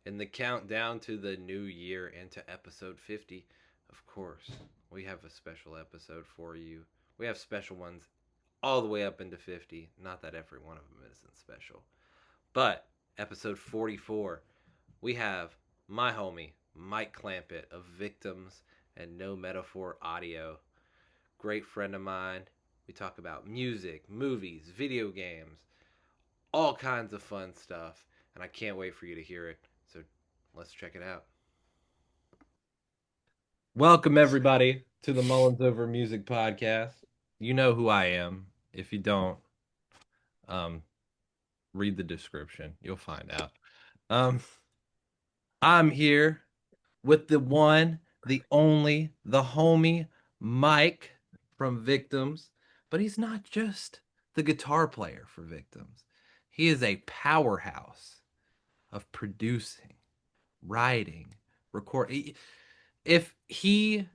In the countdown to the new year and to episode 50, of course, we have a special episode for you. We have special ones all the way up into 50. Not that every one of them isn't special. But episode 44, we have my homie, Mike Clampitt of Victims and No Metaphor Audio. Great friend of mine. We talk about music, movies, video games, all kinds of fun stuff. And I can't wait for you to hear it. So let's check it out. Welcome, everybody, to the Mullins Over Music Podcast. You know who I am. If you don't, um, read the description. You'll find out. Um, I'm here with the one, the only, the homie, Mike from Victims. But he's not just the guitar player for Victims. He is a powerhouse of producing, writing, recording. If he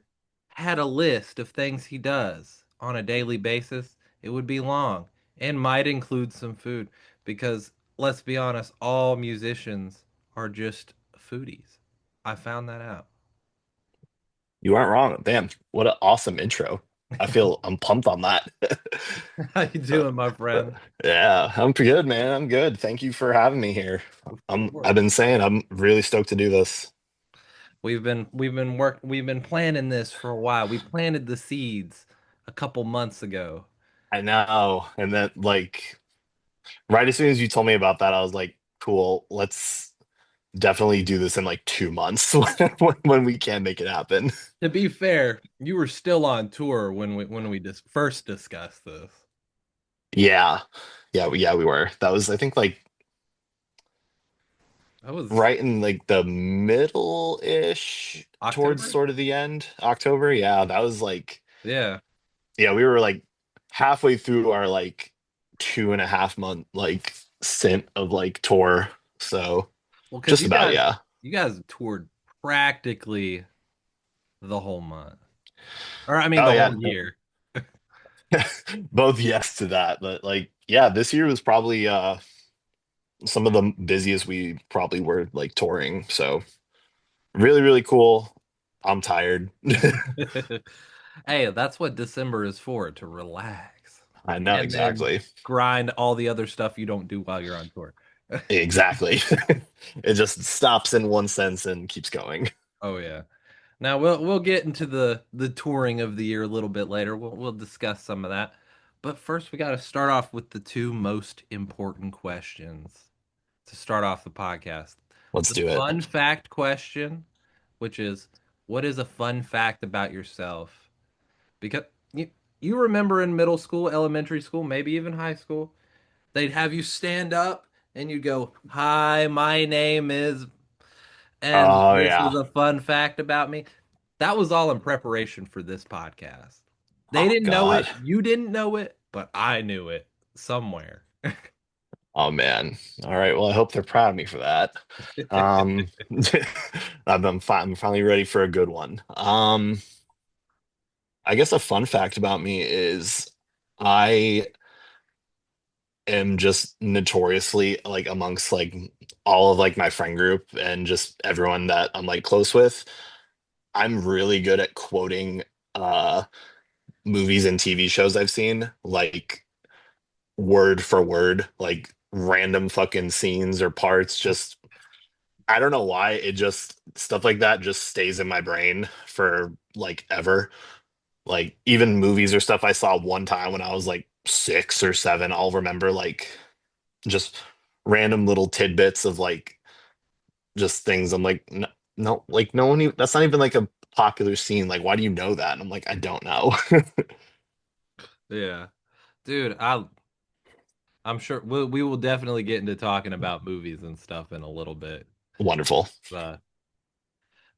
had a list of things he does on a daily basis, it would be long and might include some food because let's be honest, all musicians are just foodies. I found that out. You aren't wrong. Damn, what an awesome intro. I'm pumped on that. How you doing, my friend? Yeah, I'm pretty good, man. I'm good. Thank you for having me here. Of I've course. been saying I'm really stoked to do this. We've been planning this for a while. We planted the seeds a couple months ago. I know. And then like right as soon as you told me about that, I was like, cool, let's definitely do this in like 2 months when we can make it happen. To be fair, you were still on tour when we just first discussed this. Yeah. Yeah, we were. That was I think like That was right in like the middle-ish towards October? sort of the end, October. Yeah, that was like Yeah. yeah, we were like halfway through our like 2.5 month like stint of like tour. So Well, because just you about, guys yeah. you guys toured practically the whole month. Or I mean Oh the yeah. whole year. Both yes to that. But like, yeah, this year was probably some of the busiest we probably were like touring. So really, really cool. I'm tired. Hey, that's what December is for, to relax. I know And then exactly. grind all the other stuff you don't do while you're on tour. Exactly. It just stops in one sense and keeps going. Oh yeah. Now we'll get into the touring of the year a little bit later. We'll discuss some of that. But first we got to start off with the two most important questions to start off the podcast. Let's The do it. fun fact question, which is what is a fun fact about yourself? Because you remember in middle school, elementary school, maybe even high school, they'd have you stand up and you go, "Hi, my name is," and Oh this is yeah. a fun fact about me. That was all in preparation for this podcast. They Oh didn't know God. it, you didn't know it, but I knew it somewhere. Oh man. All right. Well, I hope they're proud of me for that. Um, I'm finally ready for a good one. I guess a fun fact about me is I am just notoriously like amongst like all of like my friend group and just everyone that I'm like close with. I'm really good at quoting uh movies and TV shows I've seen, like word for word, like random fucking scenes or parts. Just I don't know why it just stuff like that just stays in my brain for like ever. Like even movies or stuff I saw one time when I was like 6 or 7, I'll remember like just random little tidbits of like just things. I'm like, no, no, like no one even, that's not even like a popular scene. Like, why do you know that? And I'm like, I don't know. Yeah. Dude, I'm sure we will definitely get into talking about movies and stuff in a little bit. Wonderful. Uh,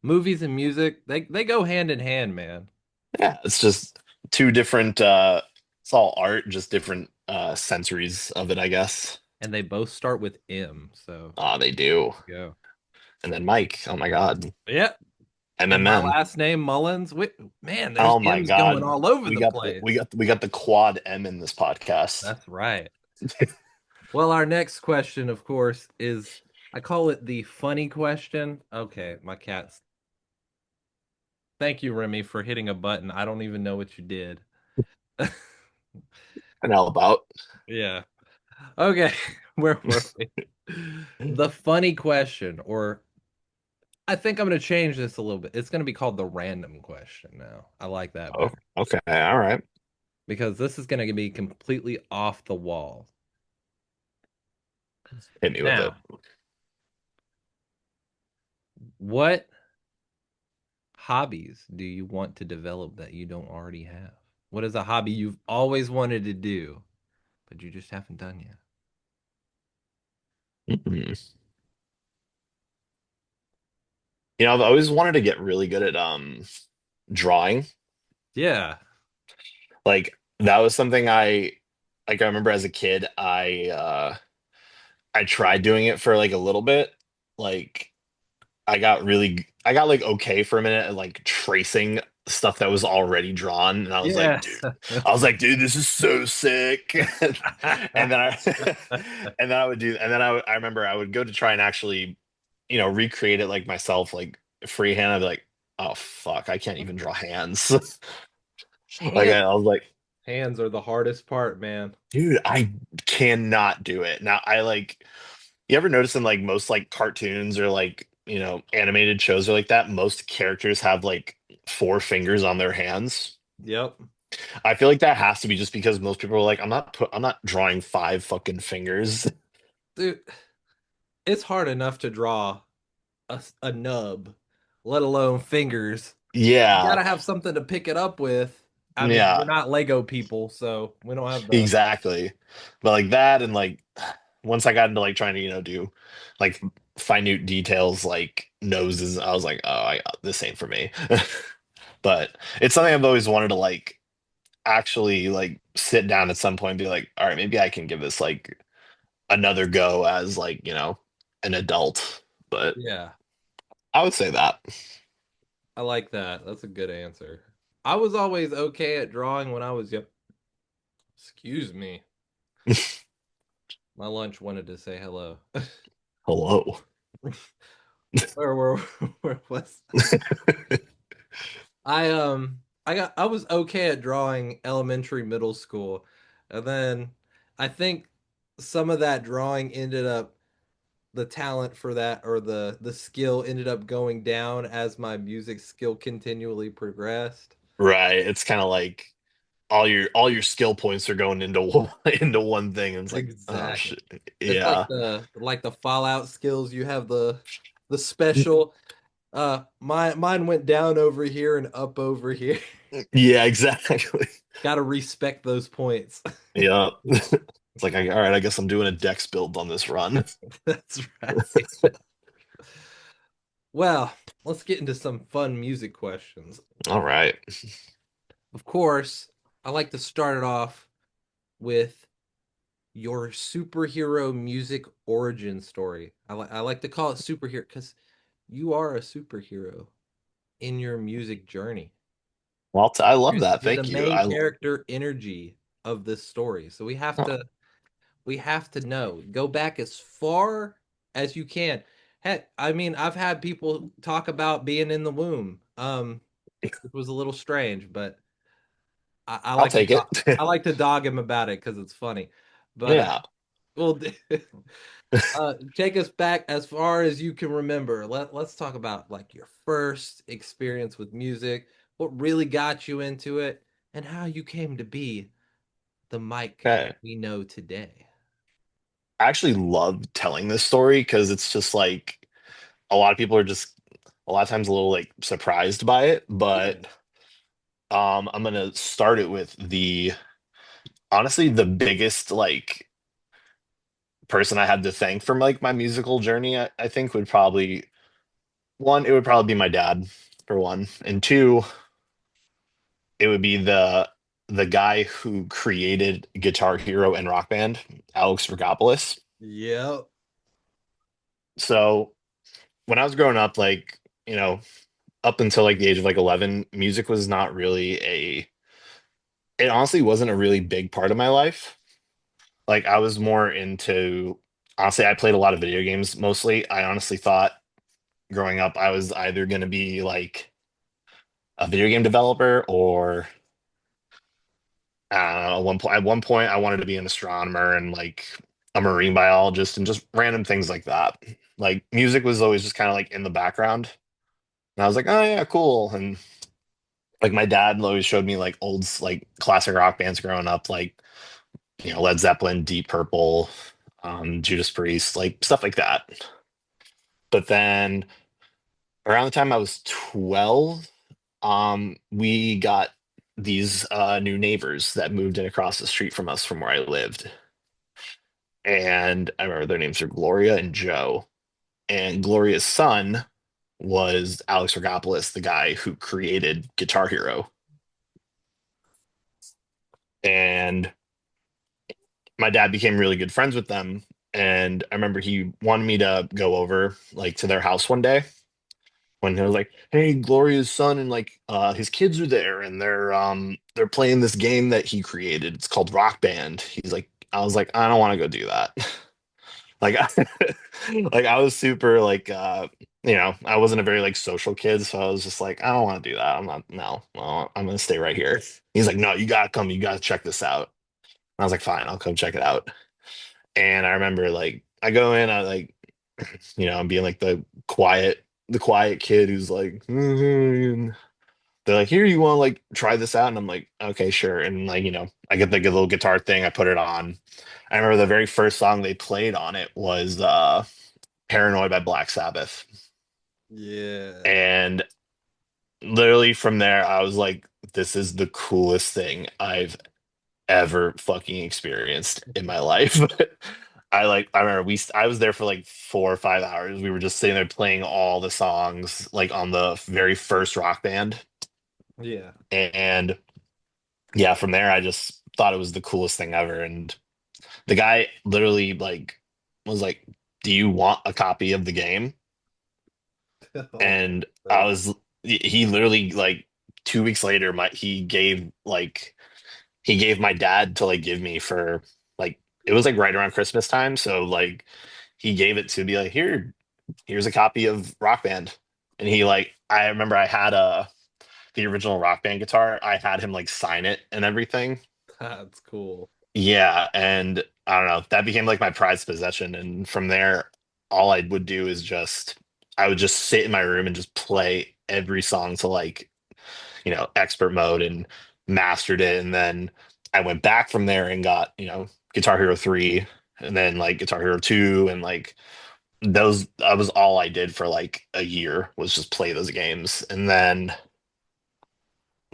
Movies and music, they go hand in hand, man. Yeah, it's just two different it's all art, just different sensories of it, I guess. And they both start with M, so Ah, they do. go. And then Mike, oh my God. Yeah. And my MMM. last name Mullins. Man, there's Oh my M's going God. all over We the got the place. we got the quad M in this podcast. That's right. Well, our next question, of course, is I call it the funny question. Okay, my cat's. Thank you, Remy, for hitting a button. I don't even know what you did. And all about. Yeah. Okay, where were we? The funny question, or I think I'm going to change this a little bit. It's going to be called the random question now. I like that Oh, better okay, all right. because this is going to be completely off the wall. Hit me with it. Now, what hobbies do you want to develop that you don't already have? What is a hobby you've always wanted to do, but you just haven't done yet? Mhm. I've always wanted to get really good at drawing. Yeah. Like that was something I remember as a kid, I tried doing it for like a little bit. Like I got like okay for a minute at like tracing stuff that was already drawn, and Yeah. I was like, dude, this is so sick. And then I and then I would do and then I remember I would go to try and actually, recreate it like myself, like freehand. I'd be like, oh fuck, I can't even draw hands. Like Hands, I was like, hands are the hardest part, man. dude, I cannot do it. Now I like you ever notice in like most like cartoons or like, animated shows or like that, most characters have like four fingers on their hands. Yep. I feel like that has to be just because most people are like, I'm not drawing five fucking fingers. Dude, it's hard enough to draw a nub, let alone fingers. You Yeah. gotta have something to pick it up with. I mean, we're Yeah, not Lego people, so we don't have the. exactly. But like that and like once I got into like trying to, do like minute details like noses, I was like, oh, this ain't for me. But it's something I've always wanted to like actually like sit down at some point and be like, all right, maybe I can give this like another go as like, an adult. But Yeah, I would say that. I like that. That's a good answer. I was always okay at drawing when I was young. Excuse me. My lunch wanted to say hello. Hello. Where where was I was okay at drawing elementary, middle school. And then I think some of that drawing ended up the talent for that or the skill ended up going down as my music skill continually progressed. Right. It's kind of like all your skill points are going into one, into one thing, and it's like, oh Exactly. shit. It's Yeah. like the Fallout skills. You have the special mine went down over here and up over here. Yeah, exactly. Got to respect those points. Yeah. It's like, all right, I guess I'm doing a dex build on this run. That's right. Well, let's get into some fun music questions. All right. Of course, I like to start it off with your superhero music origin story. I like to call it superhero because you are a superhero in your music journey. Well, I love You're, that. you're the Thank you. main character energy of this story. So Oh, we have to know. Go back as far as you can. Heck, I mean, I've had people talk about being in the womb. It was a little strange, but I I'll like to take it. I like to dog him about it because it's funny. But Yeah. well, take us back as far as you can remember. Let's talk about like your first experience with music, what really got you into it, and how you came to be the Mike Okay. we know today. I actually love telling this story because it's just like a lot of people are just a lot of times a little like surprised by it. Yeah. But I'm gonna start it with the honestly the biggest like person I had to thank for like my musical journey, I think would probably one, it would probably be my dad for one. And two, it would be the guy who created Guitar Hero and Rock Band, Alex Rogopoulos. Yep. So when I was growing up, like, up until like the age of like 11, music was not really it honestly wasn't a really big part of my life. Like I was more into honestly, I played a lot of video games mostly. I honestly thought growing up I was either going to be like a video game developer or I don't know, at one point I wanted to be an astronomer and like a marine biologist and just random things like that. Like music was always just kind of like in the background. And I was like, oh yeah, cool. And like my dad always showed me like like classic rock bands growing up, like Led Zeppelin, Deep Purple, Judas Priest, like stuff like that. But then around the time I was 12, we got these new neighbors that moved in across the street from us from where I lived. And I remember their names are Gloria and Joe. And Gloria's son was Alex Rogopoulos, the guy who created Guitar Hero. And my dad became really good friends with them. And I remember he wanted me to go over like to their house one day when he was like, "Hey, Gloria's son and like his kids are there and they're playing this game that he created. It's called Rock Band." He's like, I was like, I don't want to go do that. Like like I was super like I wasn't a very like social kid, so I was just like, I don't want to do that. I'm not no, well, I'm gonna stay right here. He's like, no, you gotta come, you gotta check this out. I was like, fine, I'll come check it out. And I remember like I go in, I like, I'm being like the quiet kid who's like, they're like, here, you want to like try this out? And I'm like, okay, sure. And like, I get the little guitar thing, I put it on. I remember the very first song they played on it was Paranoid by Black Sabbath. Yeah. And literally from there, I was like, this is the coolest thing I've ever fucking experienced in my life. I remember I was there for like 4 or 5 hours. We were just sitting there playing all the songs like on the very first Rock Band. Yeah. And yeah, from there I just thought it was the coolest thing ever. And the guy literally like was like, "Do you want a copy of the game?" Oh, And I so was he literally like 2 weeks later he gave my dad to like give me for like it was like right around Christmas time. So like he gave it to be like, here's a copy of Rock Band. And he like I remember I had the original Rock Band guitar. I had him like sign it and everything. that's cool. Yeah, and I don't know, that became like my prized possession. And from there, all I would do is I would just sit in my room and just play every song to like, expert mode and mastered it. And then I went back from there and got, Guitar Hero 3 and then like Guitar Hero 2 and like those that was all I did for like a year was just play those games. And then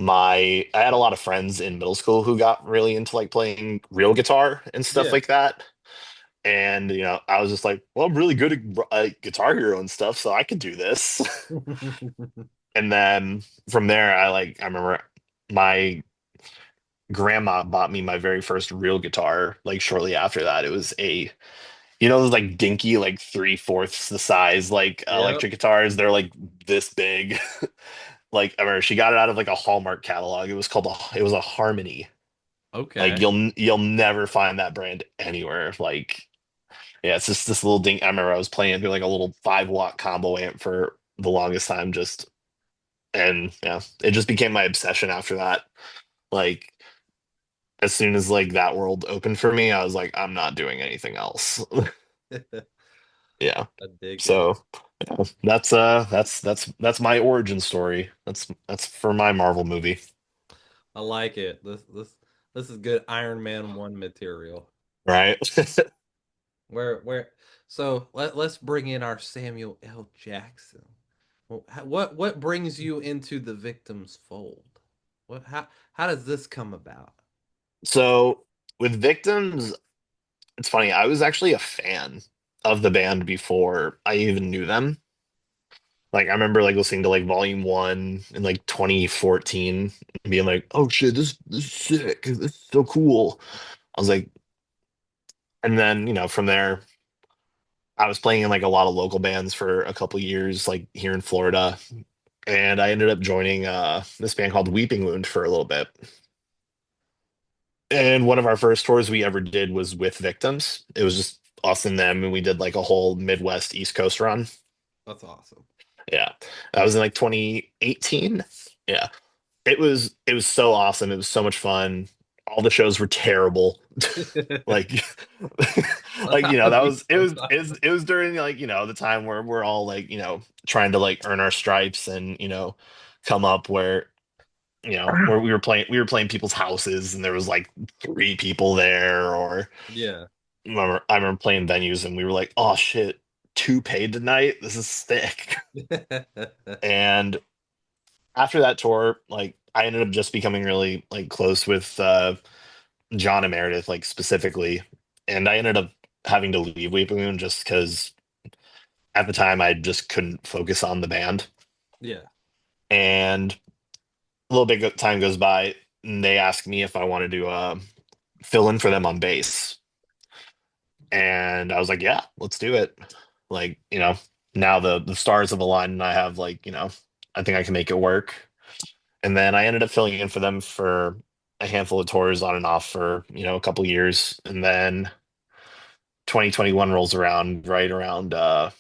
I had a lot of friends in middle school who got really into like playing real guitar and stuff Yeah. like that. And I was just like, well, I'm really good at Guitar Hero and stuff, so I could do this. And then from there, I remember my grandma bought me my very first real guitar. Like shortly after that, it was those like dinky, like 3/4 the size, like Yep. electric guitars. They're like this big. Like I remember she got it out of like a Hallmark catalog. It was a Harmony. Like Okay. you'll never find that brand anywhere. Like yeah, it's just this little ding. I remember I was playing through like a little 5-watt combo amp for the longest time, and yeah, it just became my obsession after that. Like as soon as like that world opened for me, I was like, I'm not doing anything else. Yeah. I dig it. So yeah, that's my origin story. That's for my Marvel movie. I like it. This is good Iron Man 1 material. Right. Where so let's bring in our Samuel L. Jackson. Well, what brings you into the victim's fold? What how does this come about? So with Victims, it's funny. I was actually a fan of the band before I even knew them. Like I remember like listening to like Volume 1 in like 2014 and being like, "Oh shit, this is sick. This is so cool." I was like, and then, from there I was playing in like a lot of local bands for a couple years like here in Florida, and I ended up joining this band called Weeping Wound for a little bit. And one of our first tours we ever did was with Victims. It was just us and them, and we did like a whole Midwest East Coast run. That's awesome. Yeah, that was in like 2018. Yeah, it was so awesome. It was so much fun. All the shows were terrible. Like, like That'd that be was so fun. it was during like the time where we're all like trying to like earn our stripes and come up where where we were playing people's houses and there was like three people there, or Yeah. I remember playing venues and we were like, oh shit, two paid tonight, this is sick. And after that tour, like I ended up just becoming really like close with John and Meredith, like specifically, and I ended up having to leave Weeping Moon just because at the time I just couldn't focus on the band. Yeah. And a little bit of time goes by, and they ask me if I wanted to fill in for them on bass, and I was like, yeah, let's do it. Like now the stars have aligned, and I have like I think I can make it work. And then I ended up filling in for them for a handful of tours on and off for a couple years, and then 2021 rolls around, right around the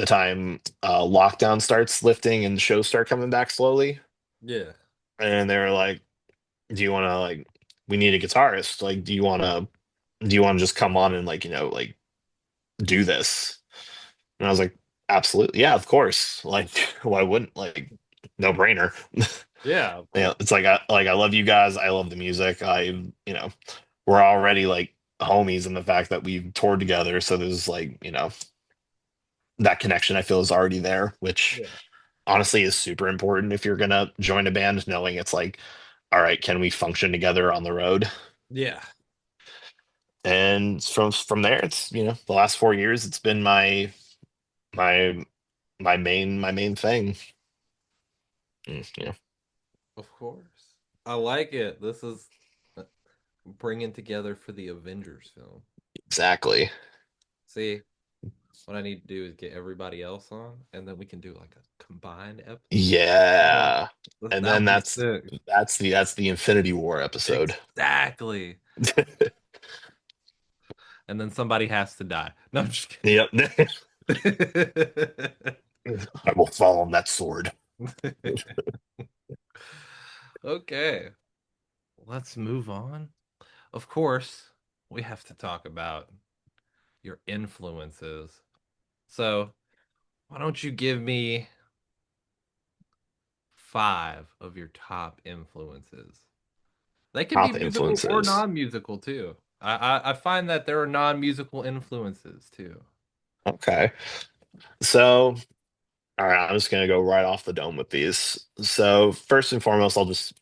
time lockdown starts lifting and shows start coming back slowly. Yeah. And they were like, "Do you want to like? We need a guitarist. Like, do you want to just come on and like like do this?" And I was like, "Absolutely, yeah, of course. Like, why wouldn't like no brainer." Yeah, of Yeah, course. it's like I love you guys. I love the music. We're already like homies in the fact that we've toured together. So there's like that connection I feel is already there, which Yeah. honestly is super important if you're gonna join a band, knowing it's like, all right, can we function together on the road? Yeah. And from there, it's the last 4 years, it's been my my main thing. Yeah, Of course. I like it. This is bringing together for the Avengers film. exactly. See, what I need to do is get everybody else on, and then we can do like a combined episode. Yeah. Yeah. And That then would be that's sick. that's the Infinity War episode. Exactly. And then somebody has to die. No, I'm just Yep. kidding. I will fall on that sword. Okay, let's move on. Of course, we have to talk about your influences. So, why don't you give me five of your top influences? They can be Top musical or influences. non-musical too. I find that there are non-musical influences too. Okay. So, all right, I'm just gonna go right off the dome with these. So, first and foremost, I'll just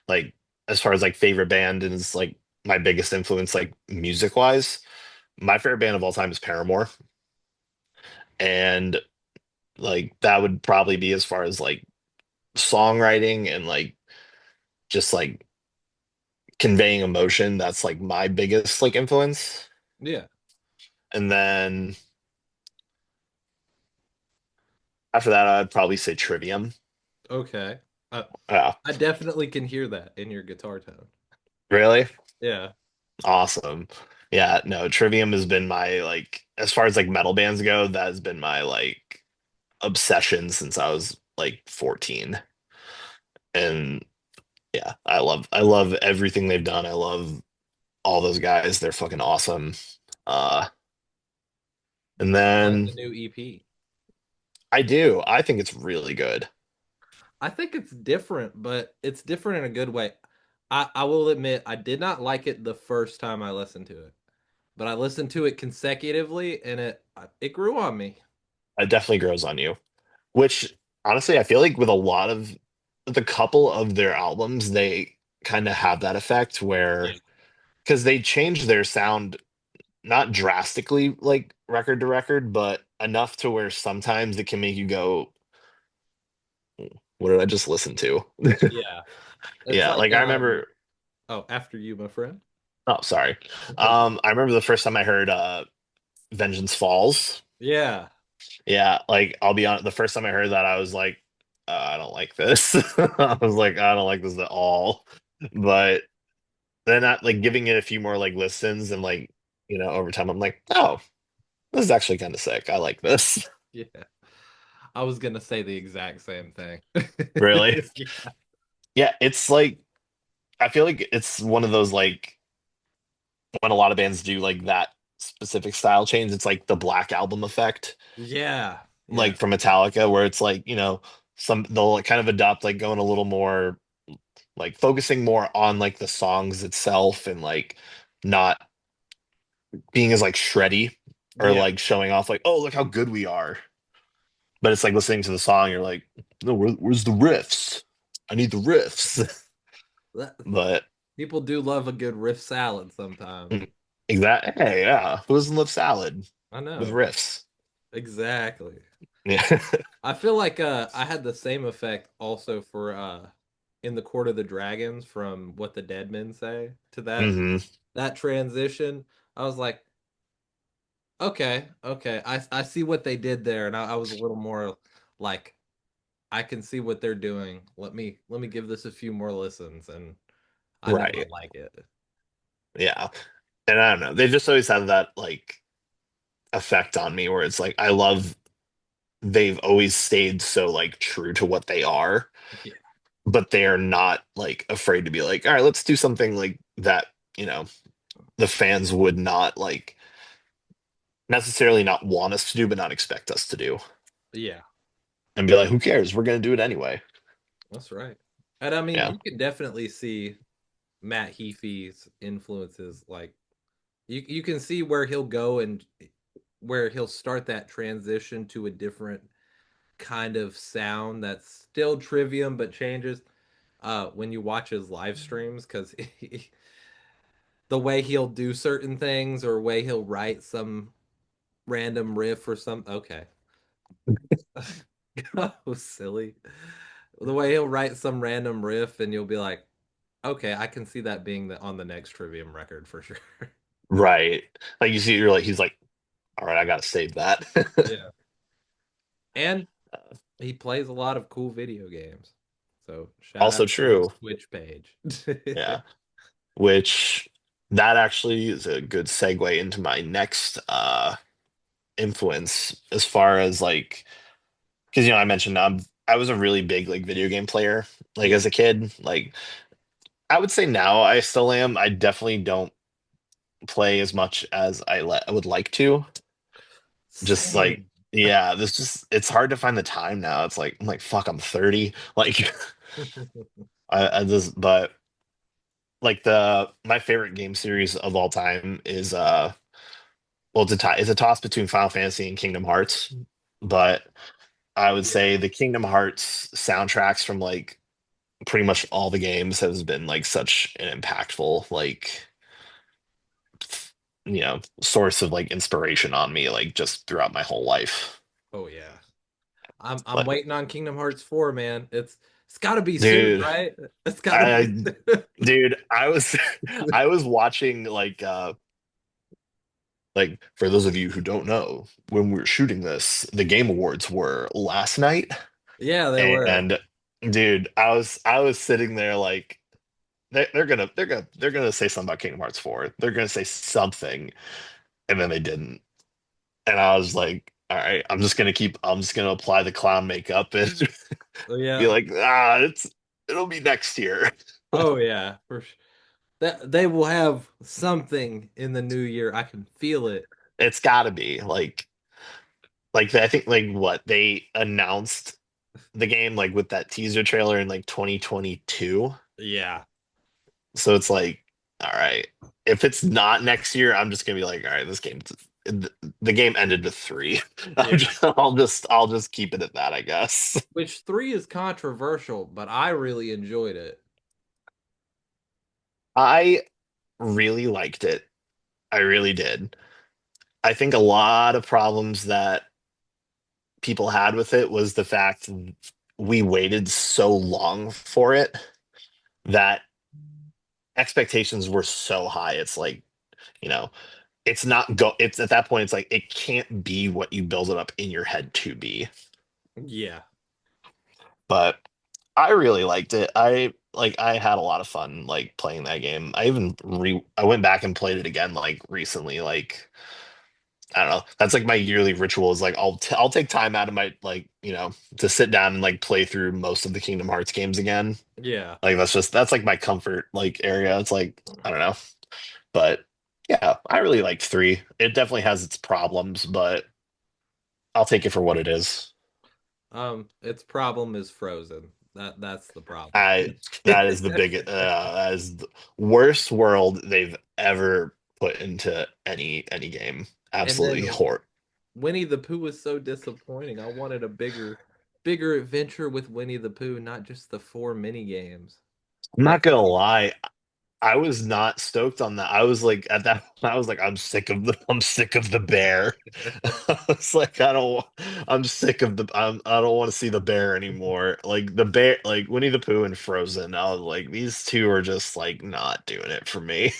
like as far as like favorite band and is like my biggest influence, like music wise, my favorite band of all time is Paramore. And like that would probably be as far as like songwriting and like just like conveying emotion. That's like my biggest like influence. Yeah. And then after that, I'd probably say Trivium. Okay. I, Yeah, I definitely can hear that in your guitar tone. really Yeah. awesome. Yeah, no, Trivium has been my like as far as like metal bands go, that has been my like obsession since I was like 14. And yeah, I love everything they've done. I love all those guys. They're fucking awesome. Uh, and Do you like then the new EP? I do. I think it's really good. I think it's different, but it's different in a good way. I will admit I did not like it the first time I listened to it, but I listened to it consecutively and it grew on me. It definitely grows on you. Which honestly, I feel like with a lot of the couple of their albums, they kind of have that effect Yeah. where because they change their sound not drastically like record to record, but enough to where sometimes it can make you go, what did I just listen to? Yeah. It's Yeah, like like I remember, oh, after you, my friend. oh, sorry. I remember the first time I heard Vengeance Falls. Yeah. Yeah, like I'll be on the first time I heard that, I was like, I don't like this. I was like, I don't like this at all. But then like giving it a few more like listens and like over time I'm like, oh, this is actually kind of sick. I like this. Yeah. I was gonna say the exact same thing. Really? Yeah. Yeah, it's like I feel like it's one of those like when a lot of bands do like that specific style change, it's like the Black Album effect, Yeah. Yeah. like from Metallica, where it's like, some they'll like kind of adopt like going a little more like focusing more on like the songs itself and like not being as like shreddy or Yeah. like showing off like, oh, look how good we are. But it's like listening to the song, you're like, no, where's the riffs? I need the riffs. That- But People do love a good riff salad sometimes. exactly, hey, yeah, who doesn't love salad I with know. riffs? Exactly. Yeah. I feel like I had the same effect also for in the Court of the Dragons from What the Dead Men Say to hmm that transition. I was like, okay, okay. I see what they did there, and I was a little more like I can see what they're doing. Let me give this a few more listens, and I know I Right. like it. Yeah. And I don't know. They just always have that like effect on me where it's like I love they've always stayed so like true to what they are, Yeah. but they are not like afraid to be like, all right, let's do something like that, the fans would not like necessarily not want us to do, but not expect us to do. Yeah, And be like, who cares? We're gonna do it anyway. that's right. And I mean, Yeah. you can definitely see Matt Heafy's influences. Like you can see where he'll go and where he'll start that transition to a different kind of sound that's still Trivium but changes. When you watch his live streams, because the way he'll do certain things or way he'll write some random riff or some okay. Oh, silly. The way he'll write some random riff and you'll be like, okay, I can see that being on the next Trivium record for sure. Right. Like you see, you're like, he's like, all right, I gotta save that. Yeah. And he plays a lot of cool video games. So shout Also out to his true. Twitch page. Yeah. Which that actually is a good segue into my next influence as far as like because I mentioned I was a really big like video game player like Yeah. as a kid. Like I would say now I still am. I definitely don't play as much as I would like to. Just like Same. yeah, this just it's hard to find the time now. It's like I'm like fuck, I'm 30. Like I just but like the my favorite game series of all time is well it's a toss between Final Fantasy and Kingdom Hearts, but I would Yeah. say the Kingdom Hearts soundtracks from like pretty much all the games has been like such an impactful like source of like inspiration on me like just throughout my whole life. Oh yeah. I'm But waiting on Kingdom Hearts 4, man. It's gotta be soon, dude, right? It's gotta be I soon. I was I was watching like for those of you who don't know, when we were shooting this, the Game Awards were last night. Yeah, they were. And dude, I was sitting there like they're gonna say something about Kingdom Hearts 4. They're gonna say something, and then they didn't. And I was like, all right, I'm just gonna apply the clown makeup and Oh be yeah. like, it'll be next year. Oh yeah. For sure. That they will have something in the new year. I can feel it. It's gotta be like I think like what they announced the game like with that teaser trailer in like 2022. Yeah. So it's like, all right, if it's not next year, I'm just gonna be like, all right, the game ended with three. Yeah. I'll just keep it at that, I guess. Which 3 is controversial, but I really enjoyed it. I really liked it. I really did. I think a lot of problems that people had with it was the fact we waited so long for it that expectations were so high. It's like, you know, it's at that point it's like it can't be what you build it up in your head to be. Yeah. But I really liked it. I had a lot of fun like playing that game. I went back and played it again like recently. Like I don't know. That's like my yearly ritual is like I'll take time out of my like, to sit down and like play through most of the Kingdom Hearts games again. Yeah. Like that's like my comfort like area. It's like I don't know. But yeah, I really liked 3. It definitely has its problems, but I'll take it for what it is. Its problem is Frozen. That's the problem. I that is the big that is the worst world they've ever put into any game. And then Absolutely horrible. Winnie the Pooh was so disappointing. I wanted a bigger adventure with Winnie the Pooh, not just the four mini games. I'm not That's gonna lie, I was not stoked on that. I was like at that I was like I'm sick of the bear. I was like I'm sick of I don't want to see the bear anymore. Like the bear like Winnie the Pooh and Frozen. I was like these two are just like not doing it for me.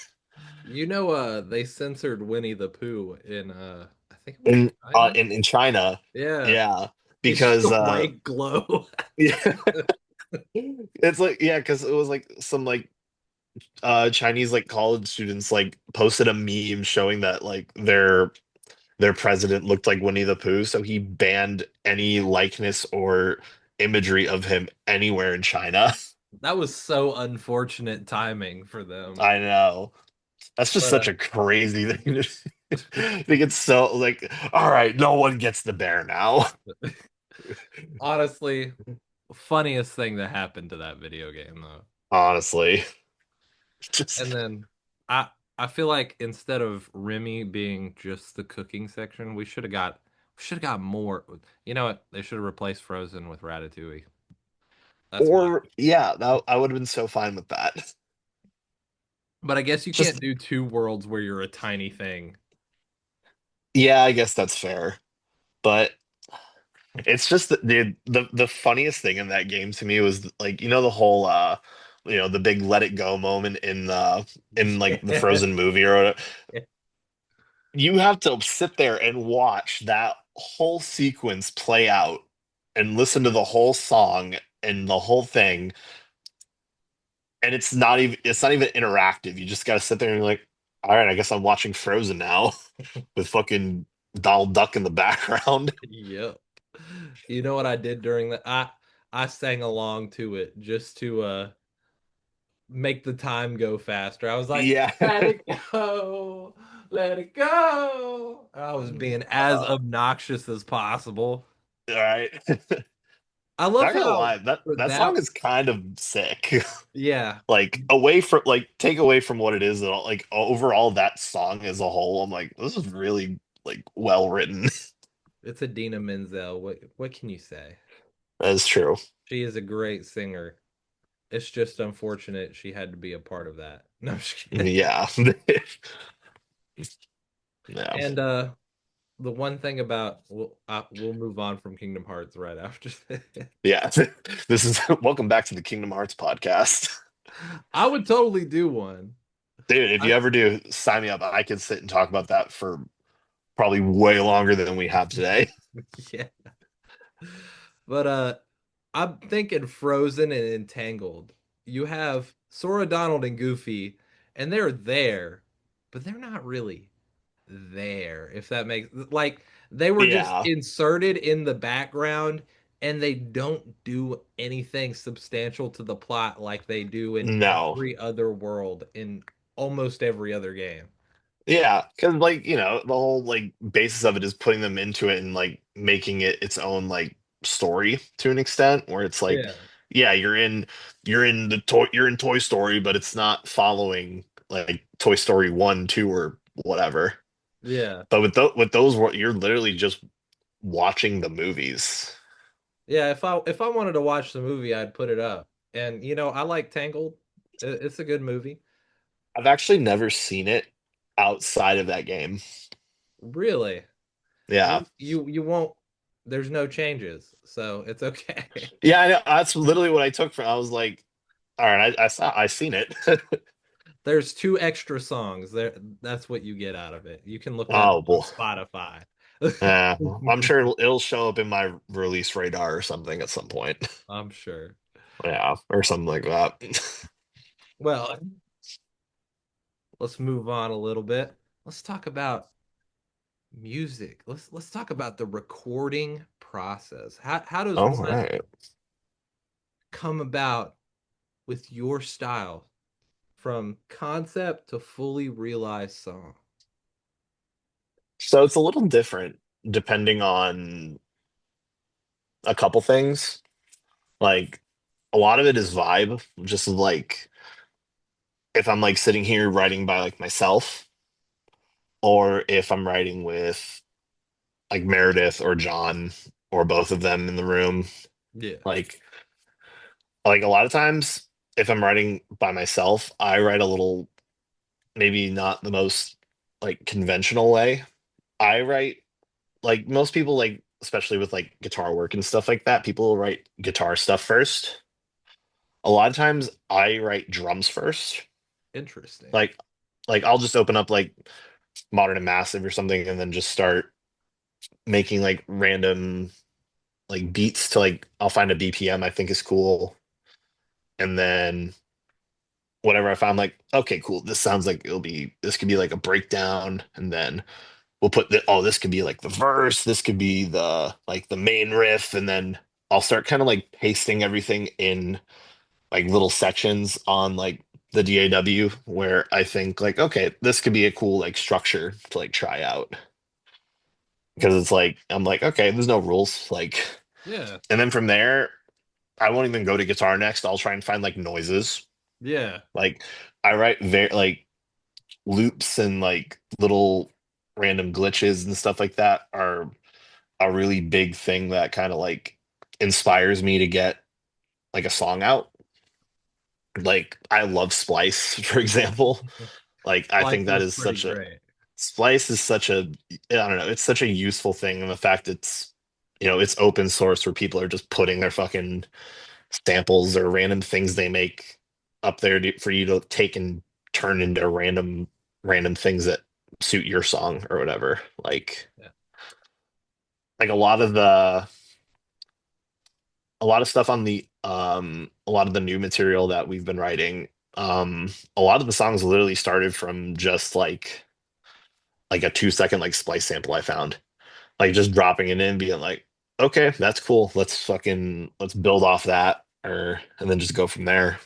they censored Winnie the Pooh in I think it was China. In China. Yeah. Yeah. He's just Because a white glow. yeah. It's like yeah, because it was like some like Chinese like college students like posted a meme showing that like their president looked like Winnie the Pooh, so he banned any likeness or imagery of him anywhere in China. That was so unfortunate timing for them. I know. That's just But such a crazy thing. I think it's so like, all right, no one gets the bear now. honestly, funniest thing that happened to that video game though. Honestly. And Just then I I feel like instead of Remy being just the cooking section, we should have got more. You know what? They should have replaced Frozen with Ratatouille. That's my. or yeah, that, I would have been so fine with that. But I guess you Just can't do two worlds where you're a tiny thing. yeah, I guess that's fair. But it's just that the funniest thing in that game to me was like the whole the big let it go moment in like the Yeah. Frozen movie or whatever. You have to sit there and watch that whole sequence play out and listen to the whole song and the whole thing, and it's not even interactive. You just got to sit there and you're like, all right, I guess I'm watching Frozen now with fucking Donald Duck in the background. Yep. You know what I did during that? I sang along to it just to make the time go faster. I was like, Yeah. let it go, let it go. I was being as Uh, obnoxious as possible. all right. I love Not gonna how lie, that for that that, song is kind of sick. yeah, Like away from like take away from what it is, and like overall that song as a whole, I'm like, this is really like well written. it's Adina Menzel. What can you say? That is true. She is a great singer. It's just unfortunate she had to be a part of that. No, I'm just kidding. Yeah. Yeah. And the one thing about we'll move on from Kingdom Hearts right after this. Yeah. This is welcome back to the Kingdom Hearts podcast. I would totally do one. Dude, if I, you ever do, sign me up. I could sit and talk about that for probably way longer than we have today. yeah. But I'm thinking Frozen and Entangled. You have Sora, Donald, and Goofy, and they're there, but they're not really there, if that makes like they were just Yeah. inserted in the background and they don't do anything substantial to the plot like they do in No. every other world in almost every other game. Yeah, because like the whole like basis of it is putting them into it and like making it its own like story to an extent, where it's like, Yeah. yeah, you're in Toy Story, but it's not following like Toy Story 1, 2, or whatever. Yeah. But with those, you're literally just watching the movies. Yeah, if I wanted to watch the movie, I'd put it up. And I like Tangled. It's a good movie. I've actually never seen it outside of that game. Really. Yeah, You won't there's no changes, so it's okay. yeah, I know. That's literally what I took from. I was like, all right, I seen it. There's two extra songs. That's what you get out of it. You can look that up Oh on boy. Spotify. I'm sure it'll show up in my release radar or something at some point. I'm sure. Yeah, or something like that. Well, let's move on a little bit. Let's talk about music. Let's talk about the recording process. How does All one right. come about with your style from concept to fully realized song? So it's a little different depending on a couple things. Like a lot of it is vibe, just like if I'm like sitting here writing by like myself, or if I'm writing with like Meredith or John or both of them in the room. Yeah. Like a lot of times if I'm writing by myself, I write a little maybe not the most like conventional way. I write like most people like especially with like guitar work and stuff like that, people will write guitar stuff first. A lot of times I write drums first. Interesting. Like I'll just open up like Modern and Massive or something and then just start making like random like beats to like I'll find a BPM I think is cool. And then whatever I found like, okay, cool. This sounds like this could be like a breakdown. And then we'll put this could be like the verse, this could be the like the main riff, and then I'll start kind of like pasting everything in like little sections on like the DAW where I think like, okay, this could be a cool like structure to like try out. Because it's like I'm like, okay, there's no rules. Like, Yeah. and then from there, I won't even go to guitar next. I'll try and find like noises. Yeah. Like I write very like loops and like little random glitches and stuff like that are a really big thing that kind of like inspires me to get like a song out. Like I love Splice, for example. Like I think Life that is is pretty such a great. Splice is such a I don't know, it's such a useful thing and the fact it's it's open source where people are just putting their fucking samples or random things they make up there for you to take and turn into random things that suit your song or whatever. Yeah. Like a lot of stuff on the a lot of the new material that we've been writing, a lot of the songs literally started from just like a 2 second like splice sample I found. Like just dropping it in, being like, okay, that's cool. Let's build off that or and then just go from there.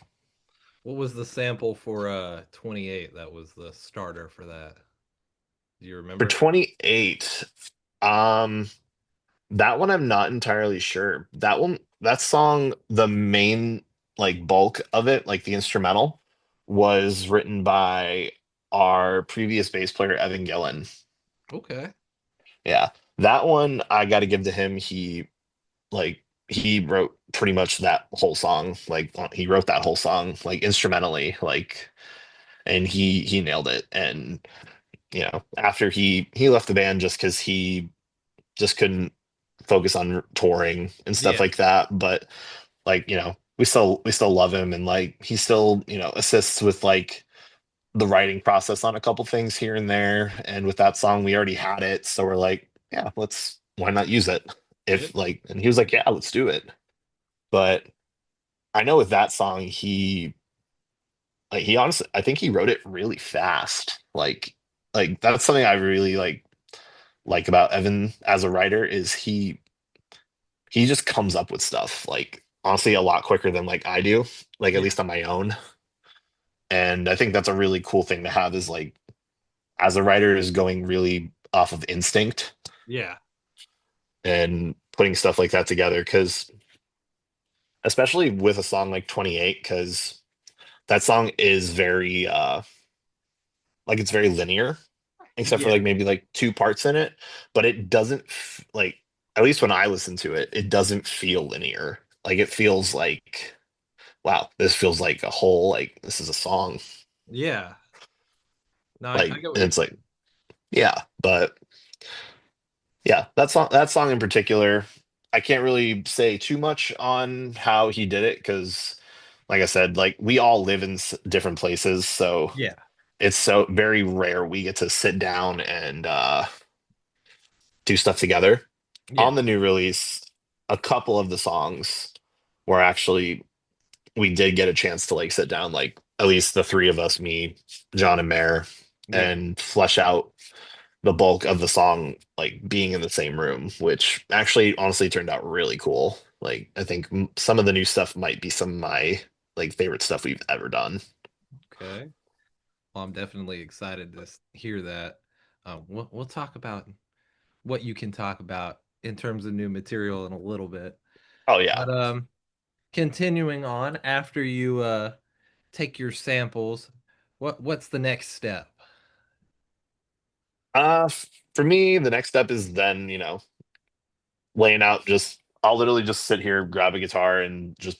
What was the sample for 28 that was the starter for that? Do you For remember? 28, um, that one I'm not entirely sure. That song, the main like bulk of it, like the instrumental, was written by our previous bass player, Evan Gillen. Okay. Yeah. That one I gotta give to him. He wrote pretty much that whole song. Like he wrote that whole song like instrumentally, like and he nailed it. And after he left the band just because he just couldn't focus on touring and stuff Yeah. like that. But like, we still love him and like he still, assists with like the writing process on a couple things here and there. And with that song, we already had it. So we're like, yeah, why not use it? Yeah. If like, and he was like, yeah, let's do it. But I know with that song, he honestly, I think he wrote it really fast. Like that's something I really like about Evan as a writer is he just comes up with stuff like honestly a lot quicker than like I do, like at Yeah. least on my own. And I think that's a really cool thing to have is like as a writer is going really off of instinct Yeah. and putting stuff like that together because especially with a song like 28 because that song is very like it's very linear except for Yeah. like maybe like two parts in it, but it doesn't like at least when I listen to it, it doesn't feel linear. Like it feels like wow, this feels like a whole like this is a song. Yeah. No, I Like get what and you're it's like saying. yeah, but yeah, that song in particular, I can't really say too much on how he did it because like I said, like we all live in different places, so Yeah. it's so very rare we get to sit down and do stuff together. Yeah. On the new release, a couple of the songs were actually we did get a chance to like sit down, like at least the three of us, me, John, and Mare, Yeah. and flesh out the bulk of the song, like being in the same room, which actually honestly turned out really cool. Like I think some of the new stuff might be some of my like favorite stuff we've ever done. Okay. Well, I'm definitely excited to hear that. We'll talk about what you can talk about in terms of new material in a little bit. Oh yeah. But continuing on after you take your samples, what's the next step? For me, the next step is then, laying out just I'll literally just sit here, grab a guitar and just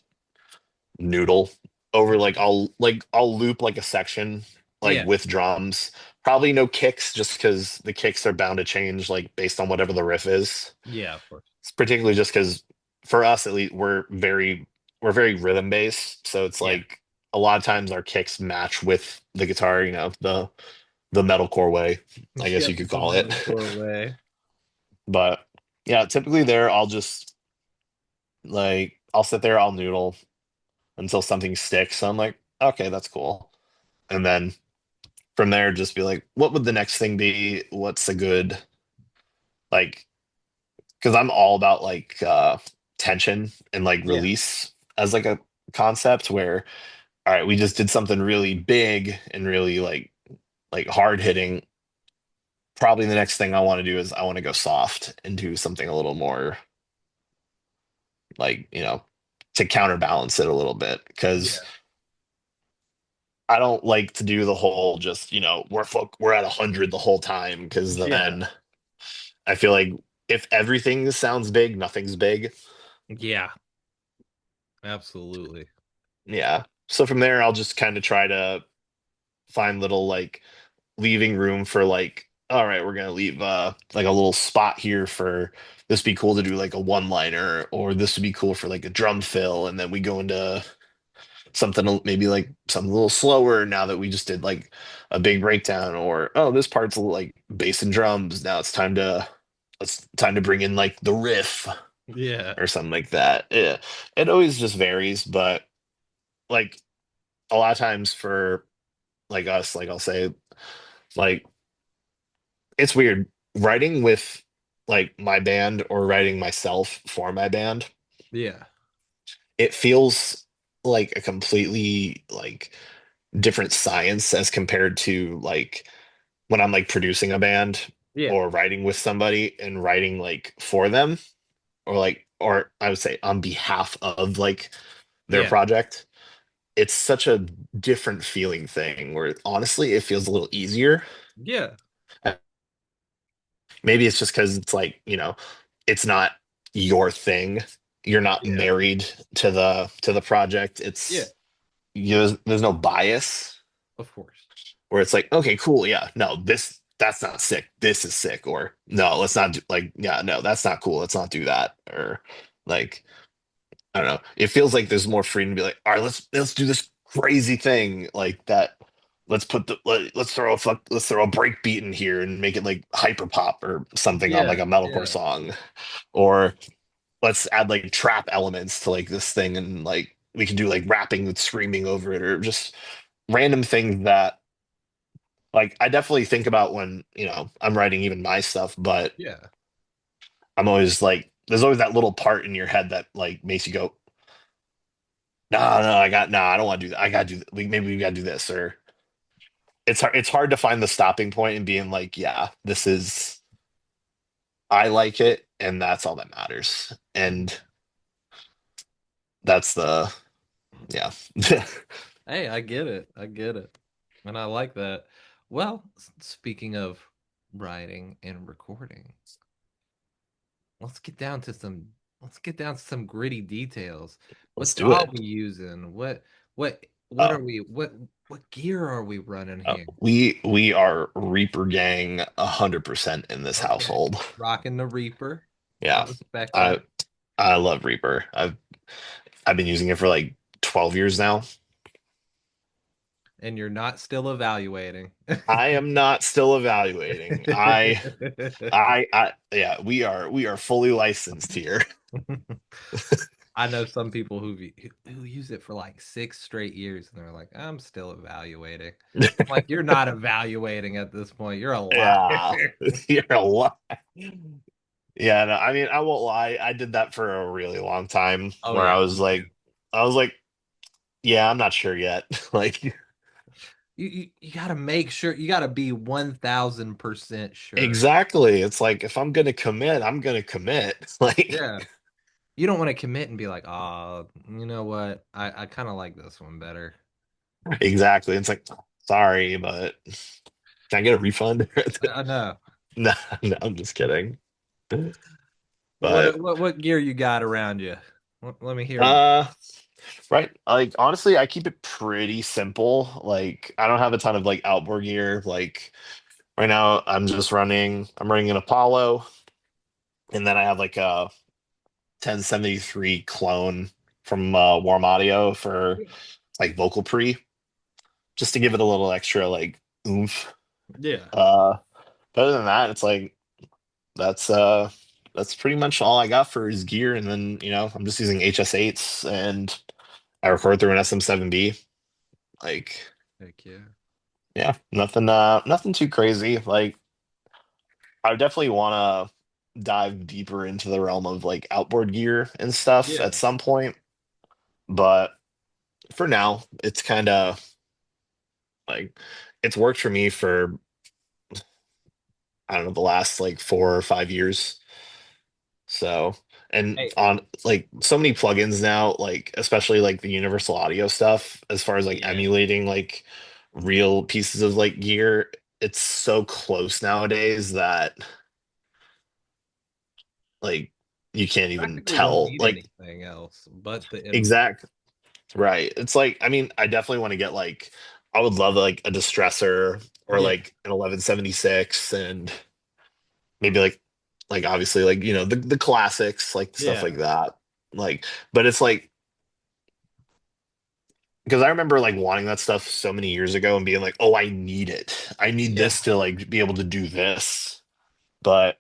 noodle over I'll loop like a section like Yeah. with drums. Probably no kicks just because the kicks are bound to change like based on whatever the riff is. Yeah, of course. It's particularly just because for us at least we're very rhythm based. So it's Yeah. like a lot of times our kicks match with the guitar, the metalcore way, I guess you Yep, could the call it. metalcore way. But yeah, typically there I'll just like I'll sit there, I'll noodle until something sticks. So I'm like, okay, that's cool. And then from there, just be like, what would the next thing be? What's a good like? Because I'm all about like tension and like Yeah. release as like a concept where, all right, we just did something really big and really like hard hitting. Probably the next thing I want to do is I want to go soft and do something a little more like, to counterbalance it a little bit because Yeah. I don't like to do the whole just, we're at 100 the whole time because Yeah. then I feel like if everything sounds big, nothing's big. Yeah. Absolutely. Yeah. So from there, I'll just kind of try to find little like leaving room for like, all right, we're gonna leave like a little spot here for this would be cool to do like a one liner, or this would be cool for like a drum fill, and then we go into maybe like something a little slower now that we just did like a big breakdown, or oh, this part's like bass and drums. Now it's time to bring in like the riff Yeah. or something like that. Yeah. It always just varies, but like a lot of times for like us, like I'll say, like it's weird writing with like my band or writing myself for my band. Yeah. It feels like a completely like different science as compared to like when I'm like producing a band Yeah. or writing with somebody and writing like for them or I would say on behalf of like their Yeah. project. It's such a different feeling thing where honestly it feels a little easier. Yeah. Maybe it's just because it's like, it's not your thing. You're not Yeah. married to the project. Yeah. There's no bias Of course. where it's like, okay, cool, yeah, no, that's not sick. This is sick, or no, let's not do like, yeah, no, that's not cool. Let's not do that, or like, I don't know. It feels like there's more freedom to be like, all right, let's do this crazy thing like that. Let's throw a break beat in here and make it like hyper pop or something on like Yeah. a metalcore Yeah. song, or let's add like trap elements to like this thing and like we can do like rapping with screaming over it or just random things that like I definitely think about when I'm writing even my stuff, but Yeah. I'm always like there's always that little part in your head that like makes you go, no, no, I don't want to do that. I gotta do maybe we gotta do this, or it's hard to find the stopping point and being like, yeah, this is I like it and that's all that matters. And that's the yeah. Hey, I get it. I get it. And I like that. Well, speaking of writing and recording, let's get down to some gritty details. What Let's do DAW it. we using? What Oh, are we what gear are we running here? we are Reaper gang 100% in this Okay. household. Rocking the Reaper. I Yeah. respect I that. I love Reaper. I've been using it for like 12 years now. And you're not still evaluating. I am not still evaluating. Yeah, we are fully licensed here. I know some people who use it for like 6 straight years, and they're like, I'm still evaluating. I'm like, you're not evaluating at this point. You're a liar. Yeah, you're a lot. Yeah, no, I mean, I won't lie. I did that for a really long time Oh where yeah, me too. I was like, yeah, I'm not sure yet. Like, You got to make sure. You got to be 1,000% sure. exactly. It's like if I'm gonna commit, I'm gonna commit. Like, Yeah. You don't want to commit and be like, oh, you know what? I kind of like this one better. exactly. It's like, sorry, but can I get a refund? I know. No, no, I'm just kidding. What But what gear you got around you? Let me hear 'em. uh right, like honestly, I keep it pretty simple. Like I don't have a ton of like outboard gear. Like right now I'm running an Apollo, and then I have like a 1073 clone from Warm Audio for like vocal pre, just to give it a little extra like oomph. Yeah. Uh but other than that, it's like that's uh that's pretty much all I got for his gear. And then, I'm just using HS8s and I record through an SM7B. Like, Heck yeah. yeah, nothing too crazy. Like, I definitely want to dive deeper into the realm of like outboard gear and stuff at Yeah. some point, but for now, it's kind of like it's worked for me for I don't know the last like 4 or 5 years. So, and Hey, on like so many plugins now, like especially like the universal audio stuff, as far as like yeah. emulating like real pieces of like gear, it's so close nowadays that like you can't even Practically don't tell. need Like, anything else but the input. exact right. It's like, I mean, I definitely want to get like I would love like a distressor or Yeah. like an 1176 and maybe like obviously like the classics, like stuff Yeah. like that. Like, but it's like because I remember like wanting that stuff so many years ago and being like, "Oh, I need it. I need Yeah. this to like be able to do this." But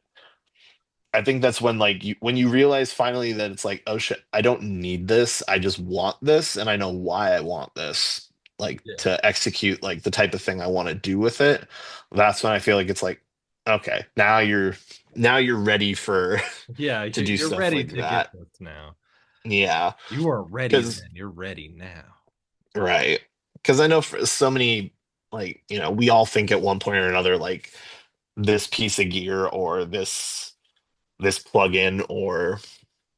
I think that's when like when you realize finally that it's like, "Oh shit, I don't need this. I just want this and I know why I want this." Like Yeah. to execute like the type of thing I want to do with it. That's when I feel like it's like, okay, now you're ready for Yeah. to do You're stuff ready like to get that. this now. Yeah. You weren't ready Because then. You're ready now. right. Because I know for so many, like, we all think at one point or another, like this piece of gear or this plugin or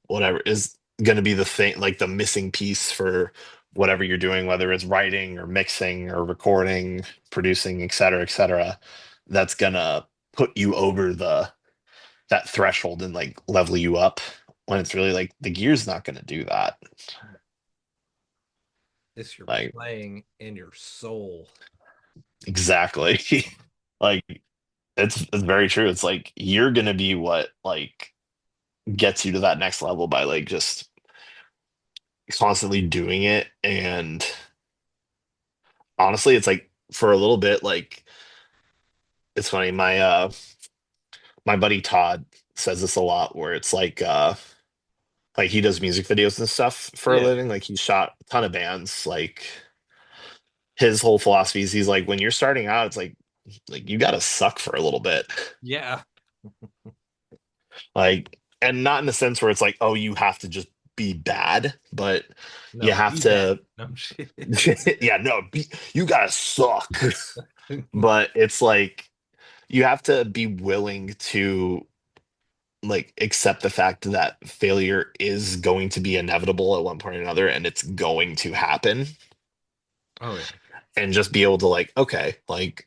whatever is going to be the thing, like the missing piece for whatever you're doing, whether it's writing or mixing or recording, producing, et cetera, et cetera. That's gonna put you over that threshold and like level you up when it's really like the gear's not gonna do that. It's your Like, playing in your soul. exactly. Like it's very true. It's like you're gonna be what like gets you to that next level by like just constantly doing it. And honestly, it's like for a little bit, like it's funny, my buddy Todd says this a lot where it's like he does music videos and stuff for a Yeah. living. Like he shot a ton of bands. Like his whole philosophy is he's like when you're starting out, it's like you gotta suck for a little bit. Yeah. Like, and not in the sense where it's like, oh, you have to just be bad, but you No, have be bad. to, No shit. yeah, no, you gotta suck. But it's like you have to be willing to like accept the fact that failure is going to be inevitable at one point or another, and it's going to happen, Oh yeah. and just be able to like, okay, like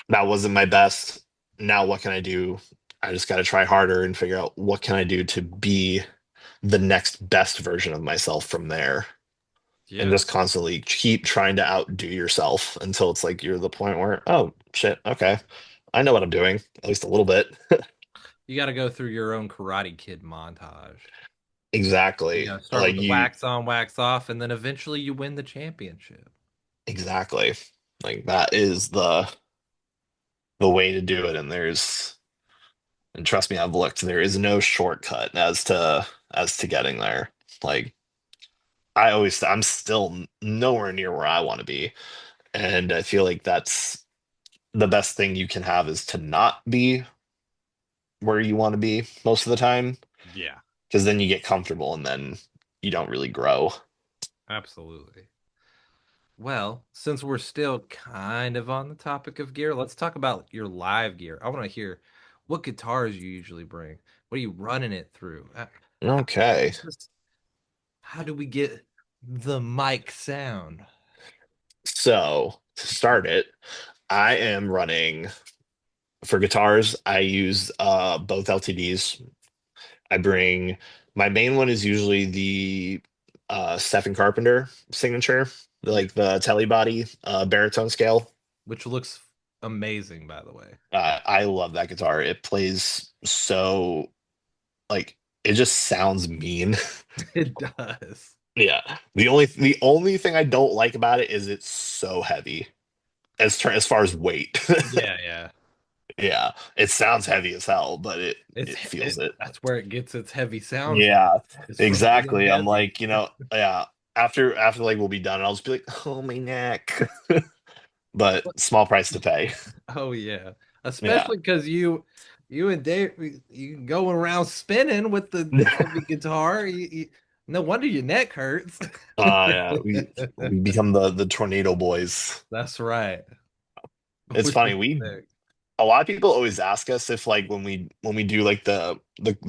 that wasn't my best. Now what can I do? I just got to try harder and figure out what can I do to be the next best version of myself from there, and Yeah. just constantly keep trying to outdo yourself until it's like you're the point where, oh shit, okay, I know what I'm doing, at least a little bit. You got to go through your own Karate Kid montage. Exactly. Start with Like the you wax on, wax off, and then eventually you win the championship. exactly. Like that is the way to do it. And And trust me, I've looked. There is no shortcut as to getting there. Like I'm still nowhere near where I want to be. And I feel like that's the best thing you can have is to not be where you want to be most of the time, Yeah, because then you get comfortable and then you don't really grow. absolutely. Well, since we're still kind of on the topic of gear, let's talk about your live gear. I want to hear what guitars you usually bring. What are you running it through? How, Okay. how do we get the mic sound? So to start it, I am running for guitars. I use both LTDs. I bring my main one is usually the Stephen Carpenter signature, Yeah, like the Telly body baritone scale. which looks amazing, by the way. I love that guitar. It plays so like it just sounds mean. It does. Yeah. The only thing I don't like about it is it's so heavy as far as weight. Yeah, yeah. Yeah. It sounds heavy as hell, but It's it feels it. that's where it gets its heavy sound from. Yeah. It's from being Exactly. I'm heavy. like, yeah, after like we'll be done, I'll just be like, "Oh, my neck." But small price to pay. Oh yeah, Yeah. especially because you and Dave you go around spinning with the heavy guitar. No wonder your neck hurts. Yeah, we become the tornado boys. That's right. It's Which funny, is we sick. a lot of people always ask us if like when we do like the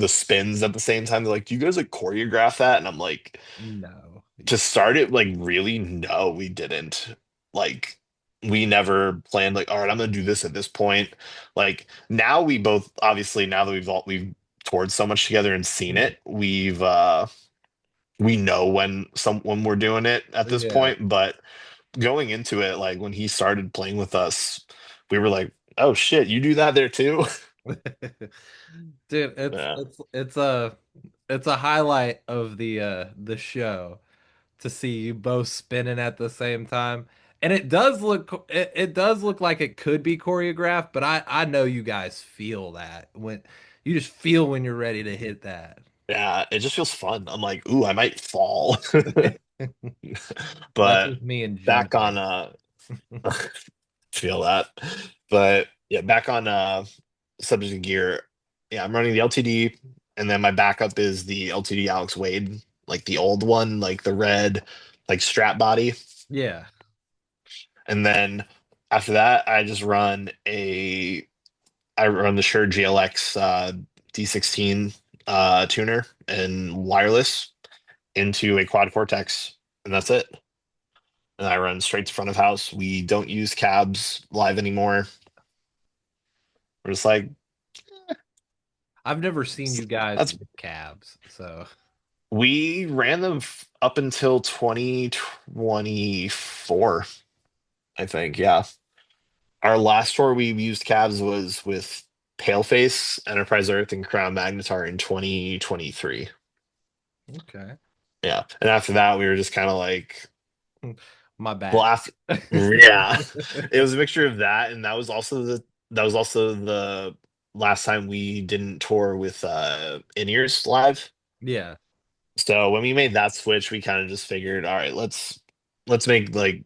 spins at the same time, they're like, "Do you guys like choreograph that?" And I'm like, No. to start it, like really, no, we didn't. Like we never planned like, all right, I'm gonna do this at this point. Like now we both obviously now that we've toured so much together and seen Mhm. it, we know when we're doing it at this Yeah. point, but going into it, like when he started playing with us, we were like, "Oh shit, you do that there too?" Dude, Yeah. it's a highlight of the show to see you both spinning at the same time. And it does look like it could be choreographed, but I know you guys feel that when you just feel when you're ready to hit that. Yeah, it just feels fun. I'm like, ooh, I might fall. That's But just me and back on jumping. feel that. But yeah, back on subject of gear. Yeah, I'm running the LTD and then my backup is the LTD Alex Wade, like the old one, like the red like strap body. Yeah. And then after that, I run the Shure GLX D16 tuner and wireless into a quad cortex, and that's it. And I run straight to front of house. We don't use cabs live anymore. We're just like, I've never seen you guys that's with cabs, so we ran them up until 2024, I think. Yeah. Our last tour we used cabs was with Paleface, Enterprise Earth, and Crown Magnetar in 2023. okay. Yeah. And after that, we were just kind of like, My well, back. after, yeah, it was a mixture of that, and that was also the last time we didn't tour with in-ears live. Yeah. So when we made that switch, we kind of just figured, all right, let's make like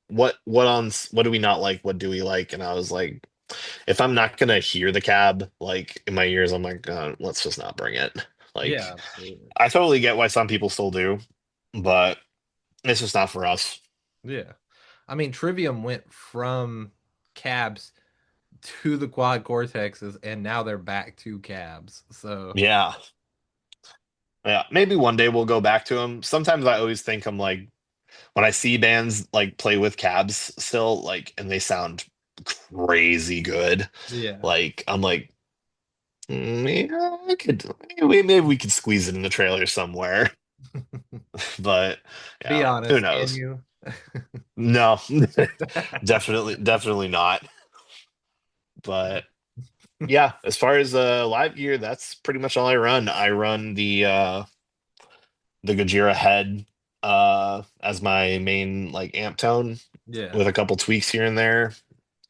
what do we not like? What do we like? And I was like, if I'm not gonna hear the cab like in my ears, I'm like, let's just not bring it. Yeah, Like, absolutely. I totally get why some people still do, but it's just not for us. Yeah. I mean, Trivium went from cabs to the quad cortexes, and now they're back to cabs. So, Yeah. Yeah, maybe one day we'll go back to them. Sometimes I always think I'm like when I see bands like play with cabs still, like, and they sound crazy good. yeah. Like I'm like, yeah, maybe we could squeeze it in the trailer somewhere. But Be yeah, who honest, can knows? you? No, definitely not. But yeah, as far as live gear, that's pretty much all I run. I run the Gojira head as my main like amp tone Yeah. with a couple tweaks here and there.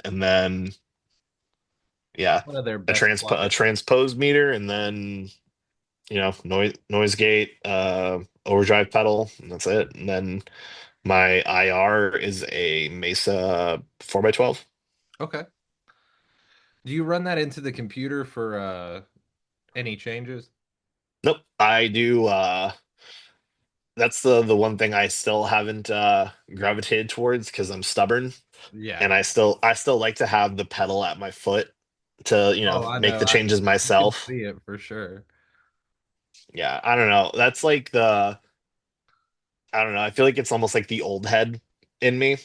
And then Yeah, One of their a best a plugins. transpose meter, and then noise gate, overdrive pedal, and that's it. And then my IR is a Mesa 4x12. Okay. Do you run that into the computer for any changes? Nope, I do. That's the one thing I still haven't gravitated towards because I'm stubborn, Yeah. and I still like to have the pedal at my foot to Oh, I make know. the changes I can myself. see it for sure. Yeah, I don't know. That's like the I don't know. I feel like it's almost like the old head in me.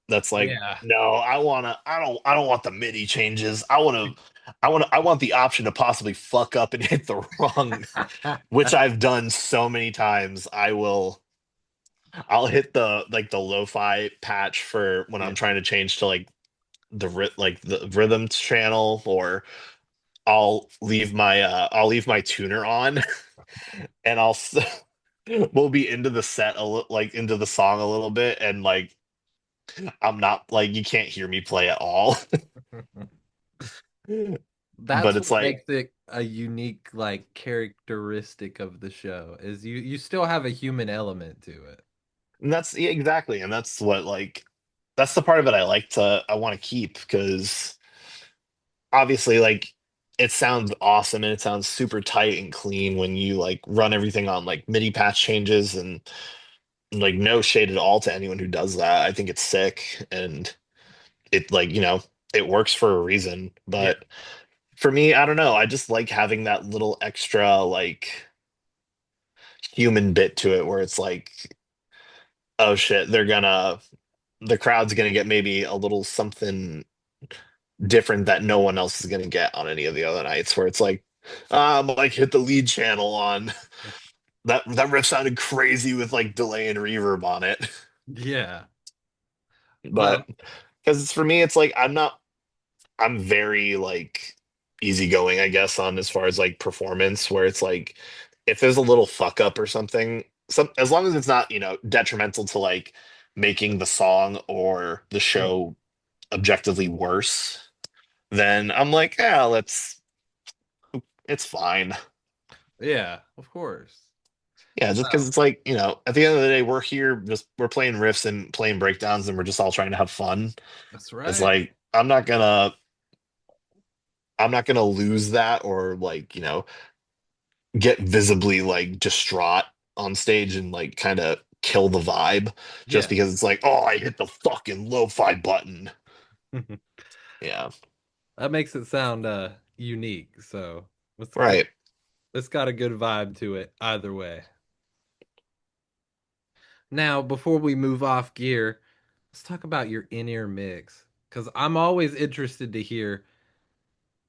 That's like, Yeah. no, I don't want the MIDI changes. I want the option to possibly fuck up and hit the wrong, which I've done so many times. I'll hit the lo-fi patch for when I'm Yeah. trying to change to like like the rhythm channel, or I'll leave my tuner on and we'll be into the set like into the song a little bit, and like I'm not like you can't hear me play at all. But That's it's what like makes it a unique like characteristic of the show is you still have a human element to it. and that's yeah, exactly, and that's what like that's the part of it I want to keep because obviously like it sounds awesome and it sounds super tight and clean when you like run everything on like MIDI patch changes, and like no shade at all to anyone who does that. I think it's sick, and it like it works for a reason. Yeah. But for me, I don't know. I just like having that little extra like human bit to it where it's like, oh shit, the crowd's gonna get maybe a little something different that no one else is gonna get on any of the other nights where it's like hit the lead channel on that riff sounded crazy with like delay and reverb on it. Yeah. But Well, because it's for me, it's like I'm very like easygoing, I guess, on as far as like performance, where it's like if there's a little fuck up or something, as long as it's not, detrimental to like making the song or the mm, show objectively worse, then I'm like, yeah, it's fine. yeah, of course. Yeah, just because Well, it's like, at the end of the day, we're playing riffs and playing breakdowns and we're just all trying to have fun. that's It's right. like I'm not gonna lose that or like, get visibly like distraught on stage and like kind of kill the vibe just Yeah. because it's like, oh, I hit the fucking lo-fi button. Yeah, That makes it sound unique. So it's right. it's got a good vibe to it either way. Now, before we move off gear, let's talk about your in-ear mix because I'm always interested to hear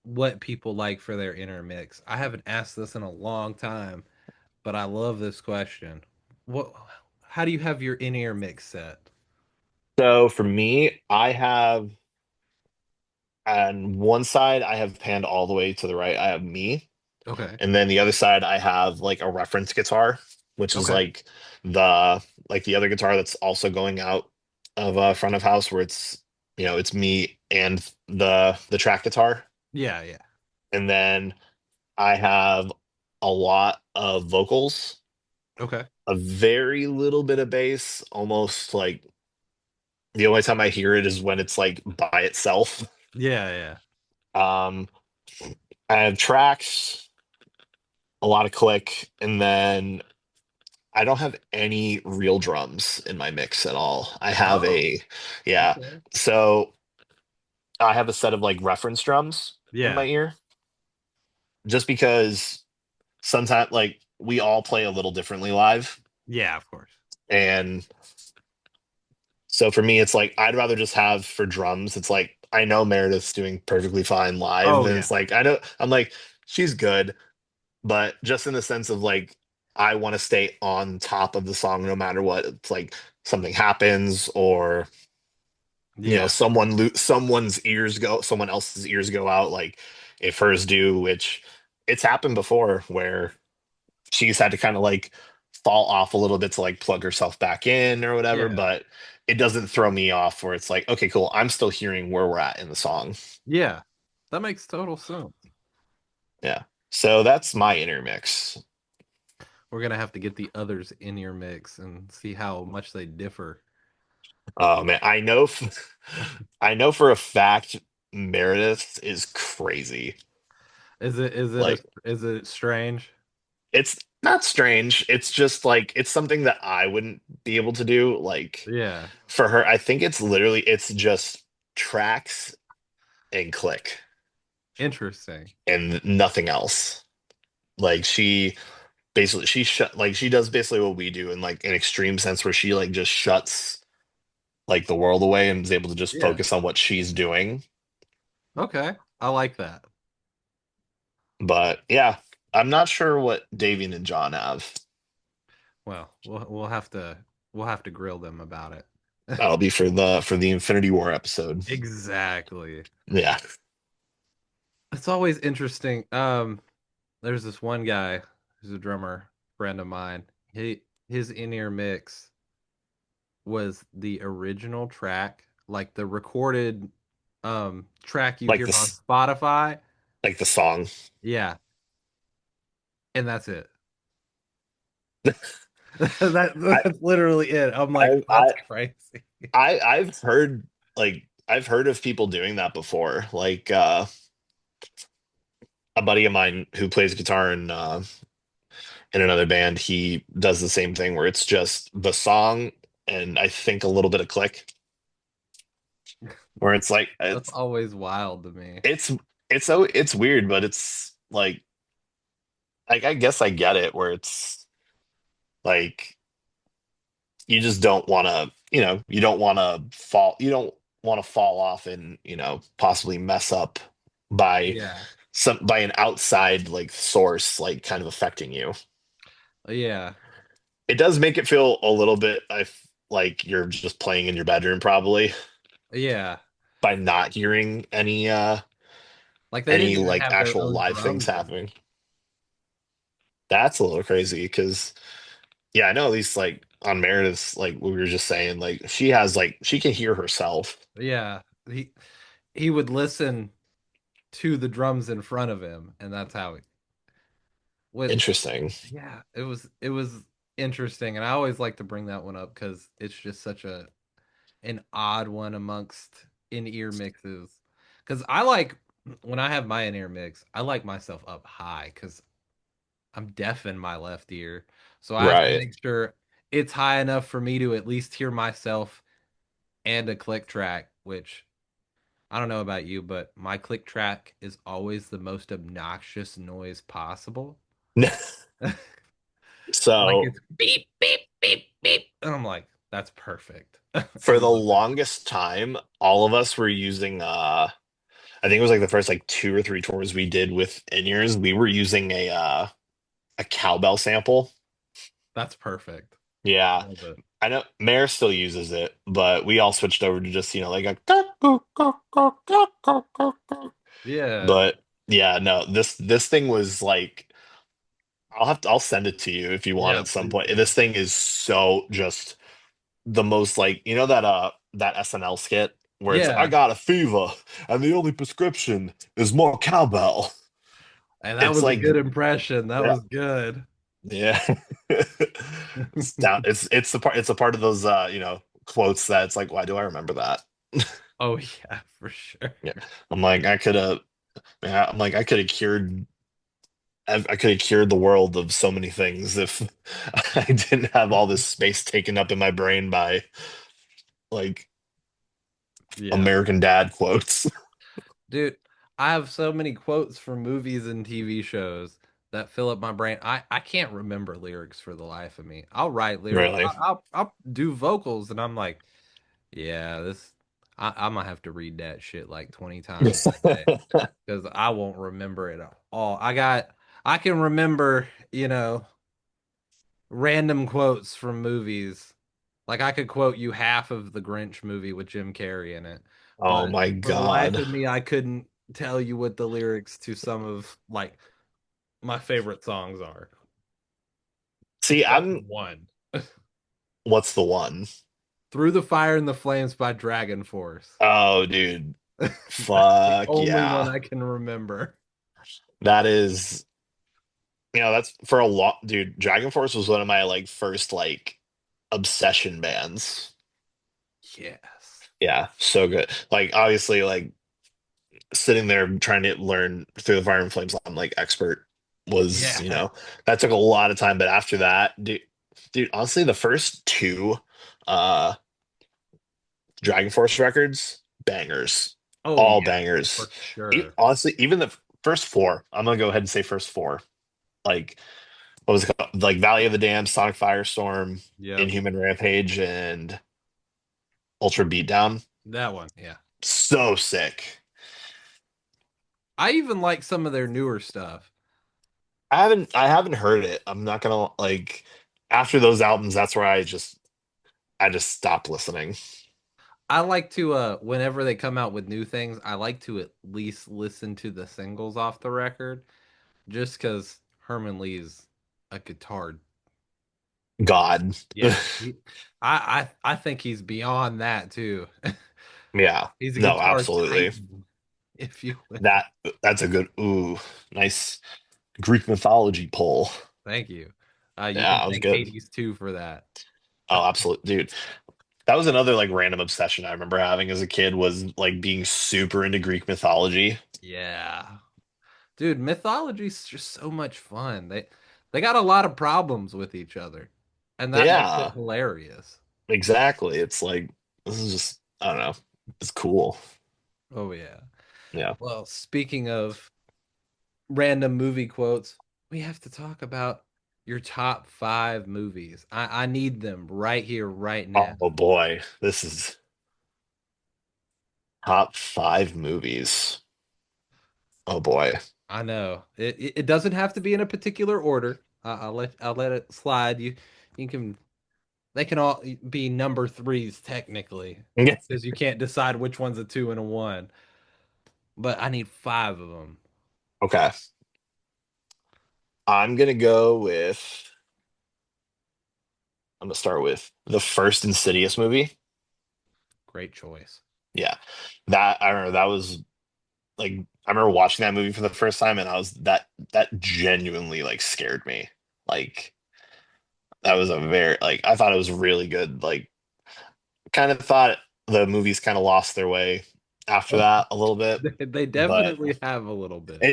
what people like for their inner mix. I haven't asked this in a long time, but I love this question. What how do you have your in-ear mix set? So for me, I have on one side I have panned all the way to the right. I have me, Okay. and then the other side I have like a reference guitar, which is Okay. the the other guitar that's also going out of front of house where it's me and the track guitar. Yeah, yeah. And then I have a lot of vocals, Okay. a very little bit of bass, almost like the only time I hear it is when it's like by itself. Yeah, yeah. Um, I have tracks, a lot of click, and then I don't have any real drums in my mix at all. Oh, Yeah. okay. So I have a set of like reference drums in my Yeah. ear just because sometimes like we all play a little differently live. Yeah, of course. And so for me, it's like I'd rather just have for drums. It's like I know Meredith's doing perfectly fine live, Oh, and yeah. it's like I know I'm like she's good, but just in the sense of like I want to stay on top of the song no matter what. It's like something happens, or Yeah. someone else's ears go out, like if hers do, which it's happened before where she's had to kind of like fall off a little bit to like plug herself back in or whatever, Yeah. but it doesn't throw me off where it's like, okay, cool, I'm still hearing where we're at in the song. Yeah. That makes total sense. Yeah. So that's my intermix. We're gonna have to get the others in your mix and see how much they differ. Oh man, I know for a fact Meredith is crazy. Like Is it strange? it's not strange. It's just like it's something that I wouldn't be able to do. Like Yeah, for her, I think it's just tracks and click interesting. and nothing else. Like she shut like she does basically what we do in like an extreme sense where she like just shuts like the world away and is able to just Yeah. focus on what she's doing. Okay, I like that. But yeah, I'm not sure what Davian and John have. Well, we'll have to grill them about it. That'll be for the Infinity War episode. Exactly. Yeah. It's always interesting. There's this one guy who's a drummer friend of mine. His in-ear mix was the original track, like the recorded track you Like hear on this Spotify. like the song. Yeah, and that's it. I That's literally it. I'm like, I that's I crazy. I've heard of people doing that before. Like a buddy of mine who plays guitar in another band, he does the same thing where it's just the song and I think a little bit of click where it's like That's always wild to me. it's it's weird, but it's like I guess I get it where it's like you just don't want to, you don't want to fall off and, possibly mess up by Yeah. by an outside like source like kind of affecting you. Yeah. It does make it feel a little bit like you're just playing in your bedroom probably Yeah. by not hearing Like they any didn't even like have their actual own live things drums in it. happening. That's a little crazy because yeah, I know at least like on Meredith's like we were just saying like she has like she can hear herself. Yeah. He would listen to the drums in front of him, and that's how he, which Interesting. yeah, it was interesting. And I always like to bring that one up because it's just such a an odd one amongst in-ear mixes. Because I like when I have my in-ear mix, I like myself up high because I'm deaf in my left ear. So I have to Right. make sure it's high enough for me to at least hear myself and a click track, which I don't know about you, but my click track is always the most obnoxious noise possible. Like So it's beep, beep, beep, beep. And I'm like, that's perfect. I for the love it. longest time, all of us were using I think it was like the first like two or three tours we did with in-ears, we were using a cowbell sample. That's perfect. I Yeah. love it. I know Mare still uses it, but we all switched over to just, like a Yeah. but yeah, no, this thing was like I'll send it to you if you want Yeah, at some please point. do. This thing is so just the most like that SNL skit where it's like I Yeah. got a fever and the only prescription is more cowbell. And that It's was a like good impression. That yeah, was good. yeah. It's the part of those quotes that it's like why do I remember that? Oh yeah, for sure. Yeah. I'm like I could have yeah, I'm like I could have cured the world of so many things if I didn't have all this space taken up in my brain by like Yeah. American Dad quotes. Dude, I have so many quotes from movies and TV shows that fill up my brain. I can't remember lyrics for the life of me. I'll write lyrics. Really. I'll do vocals and I'm like, yeah, I'm gonna have to read that shit like 20 times a day because I won't remember it all. I can remember, random quotes from movies. Like I could quote you half of the Grinch movie with Jim Carrey in it, Oh but my for the life God. of me, I couldn't tell you what the lyrics to some of like my favorite songs are, See, except I'm for one. what's the one? Through the Fire and the Flames by Dragon Force. Oh, dude. That's the Fuck only one yeah. I can remember. That is, that's for a lot, dude. Dragon Force was one of my like first like obsession bands. Yes. Yeah, so good. Like obviously, like sitting there trying to learn through the fire and flames, I'm like expert was, Yeah. that took a lot of time. But after that, dude, honestly, the first two uh Dragon Force records, bangers, Oh all yeah, bangers. for sure. Honestly, even the first four, I'm gonna go ahead and say first four. Like what was it called? Like Valley of the Damned, Sonic Firestorm, Yep. Inhuman Rampage, and Ultra Beatdown. That one. Yeah. So sick. I even like some of their newer stuff. I haven't heard it. I'm not gonna like after those albums, that's where I just stopped listening. I like to whenever they come out with new things, I like to at least listen to the singles off the record just cuz Herman Lee's a guitar. God. Yeah. I think he's beyond that too. Yeah. He's a No, guitar absolutely. titan, if you will. That that's a good nice Greek mythology pull. Thank you. You Yeah, can that was thank good. Hades too for that. Oh, absolutely, dude. That was another like random obsession I remember having as a kid was like being super into Greek mythology. Yeah. Dude, mythology's just so much fun. They got a lot of problems with each other, and that makes it Yeah, hilarious. exactly. It's like this is just I don't know. It's cool. Oh yeah. Yeah. Well, speaking of random movie quotes, we have to talk about your top five movies. I need them right here, right now. Oh boy, this is top five movies. Oh boy. I know it doesn't have to be in a particular order. I'll let it slide. You can they can all be number threes technically Yeah. because you can't decide which one's a two and a one. But I need five of them. Okay. I'm gonna go with. I'm gonna start with the first Insidious movie. Great choice. Yeah, that I remember that was like I remember watching that movie for the first time, and I was that genuinely like scared me. Like that was a very like I thought it was really good. Like kind of thought the movies kind of lost their way after Oh, that a little bit, they but definitely have a little bit.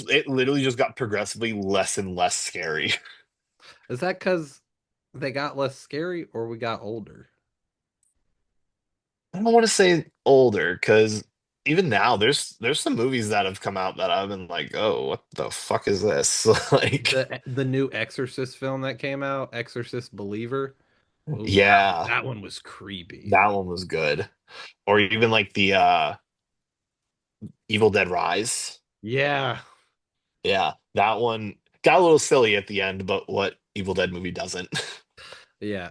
it literally just got progressively less and less scary. Is that because they got less scary or we got older? I don't want to say older because even now there's some movies that have come out that I've been like, oh, what the fuck is this? Like, The new Exorcist film that came out, Exorcist Believer. Oh, yeah, that one was creepy. that one was good. Or even like the Evil Dead Rise. Yeah, Yeah, that one got a little silly at the end, but what Evil Dead movie doesn't? yeah.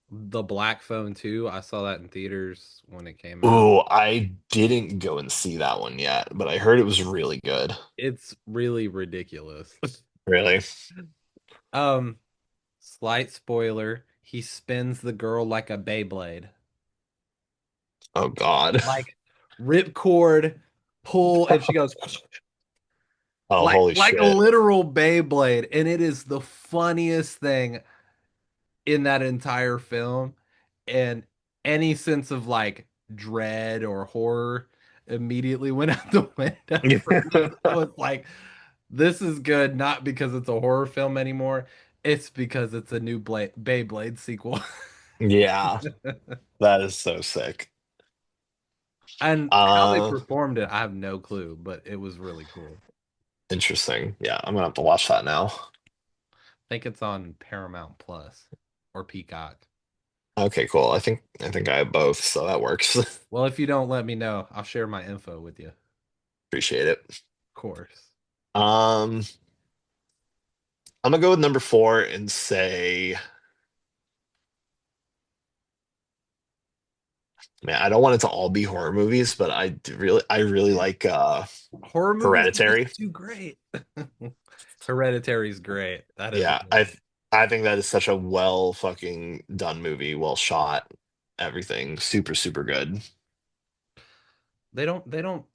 The Black Phone 2, I saw that in theaters when it came out. Ooh, I didn't go and see that one yet, but I heard it was really good. It's really ridiculous. Really? Um, Slight spoiler, he spins the girl like a Beyblade. Oh God. Like ripcord, pull, and she goes Oh, holy like a shit. literal Beyblade, and it is the funniest thing in that entire film. And any sense of like dread or horror immediately went out the window for me. I was like, this is good, not because it's a horror film anymore. It's because it's a new Beyblade sequel. Yeah, that is so sick. And how they Uh, performed it, I have no clue, but it was really cool. Interesting. Yeah, I'm gonna have to watch that now. I think it's on Paramount Plus or Peacock. Okay, cool. I think I have both, so that works. Well, if you don't let me know, I'll share my info with you. Of Appreciate it. course. Um, I'm gonna go with number four and say, man, I don't want it to all be horror movies, but I really like Horror movies are Hereditary. just too great. Hereditary is great. That is a Yeah, good I one. I think that is such a well fucking done movie, well shot, everything super super good. They don't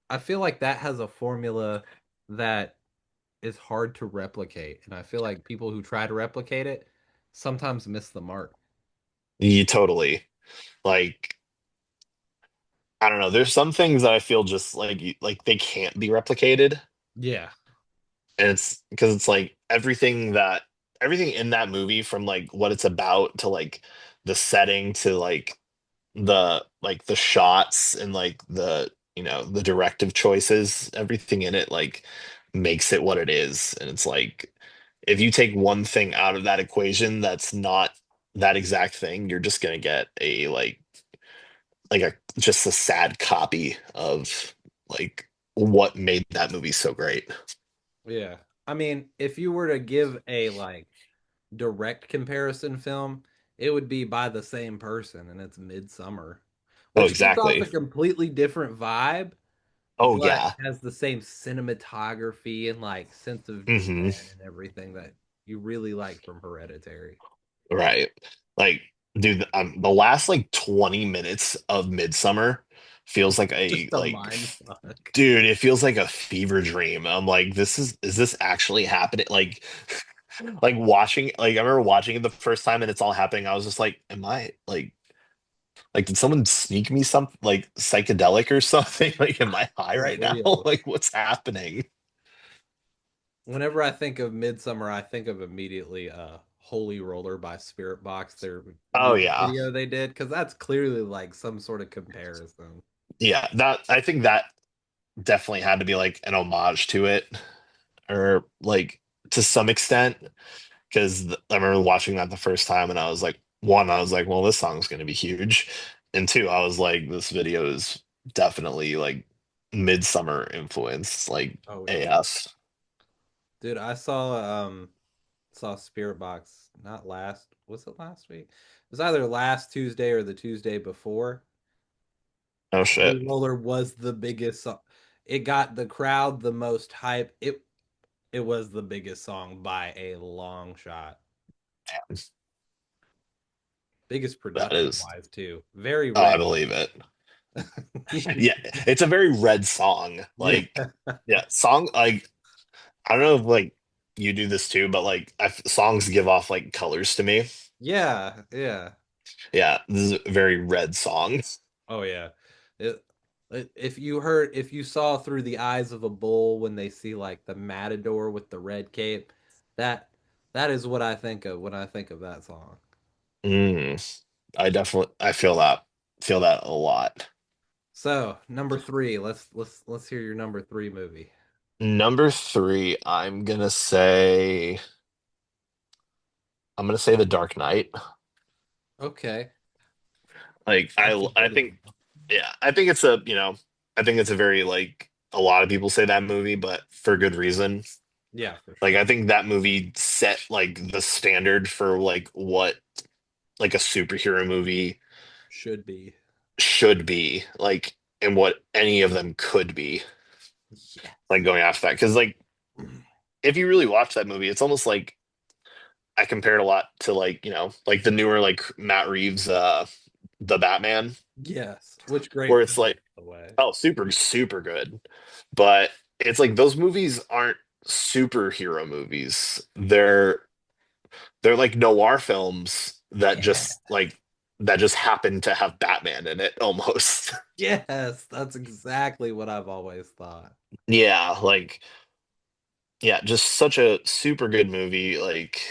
I feel like that has a formula that is hard to replicate, and I feel like people who try to replicate it sometimes miss the mark. You totally like I don't know. There's some things that I feel just like like they can't be replicated, Yeah. and it's because it's like everything in that movie from like what it's about to like the setting to like the shots and like the the directive choices, everything in it like makes it what it is. And it's like if you take one thing out of that equation that's not that exact thing, you're just gonna get a like a just a sad copy of like what made that movie so great. Yeah. I mean, if you were to give a like direct comparison film, it would be by the same person, and it's Midsummer, Oh, which gives off exactly. a completely different vibe, Oh but yeah. has the same cinematography and like sense of Hmm. dread and everything that you really like from Hereditary. Right. Like, dude, the last like 20 minutes of Midsummer feels like Just a a like mind fuck. dude, it feels like a fever dream. I'm like, is this actually happening? Like watching, like I remember watching it the first time and it's all happening. I was just like, am I like did someone sneak me some like psychedelic or something? Like, am I high For right now? real. Like, what's happening? Whenever I think of Midsummer, I think of immediately Holy Roller by Spirit Box, their Oh music yeah. video they did, because that's clearly like some sort of comparison. Yeah, that I think that definitely had to be like an homage to it, or like to some extent, because I remember watching that the first time and I was like, one, I was like, well, this song's going to be huge. And two, I was like, this video is definitely like Midsummer influence, like Oh yeah. AF. Dude, I saw Spirit Box not last, was it last week? It was either last Tuesday or the Tuesday before. Oh Holy shit. Roller was the biggest song. It got the crowd the most hype. It was the biggest song by a long shot. Biggest That production is, wise too. Very oh, I red. believe it. Yeah, it's a very red song. Yeah. Like, yeah, song, like, I don't know if like you do this too, but like songs give off like colors to me. Yeah, yeah. Yeah, this is a very red song. Oh yeah. It, if you saw through the eyes of a bull when they see like the matador with the red cape, that that is what I think of when I think of that song. Mm, I feel that a lot. So, number 3, let's hear your number 3 movie. Number three, I'm gonna say The Dark Knight. Okay. Like That's a I good think one. yeah, I think it's a I think it's a very like a lot of people say that movie, but for good reason. Yeah, for Like I sure. think that movie set like the standard for like what like a superhero movie Should be. should be, like, and what any of them could be, Yes. like going after that. Because like if you really watch that movie, it's almost like I compare it a lot to like, like the newer like Matt Reeves the Batman, Yes. Which great where it's film, like, by the way. oh, super, super good. But it's like those movies aren't superhero movies. They're like noir films Yeah. that just happen to have Batman in it almost. Yes, that's exactly what I've always thought. Yeah, like yeah, just such a super good movie. Like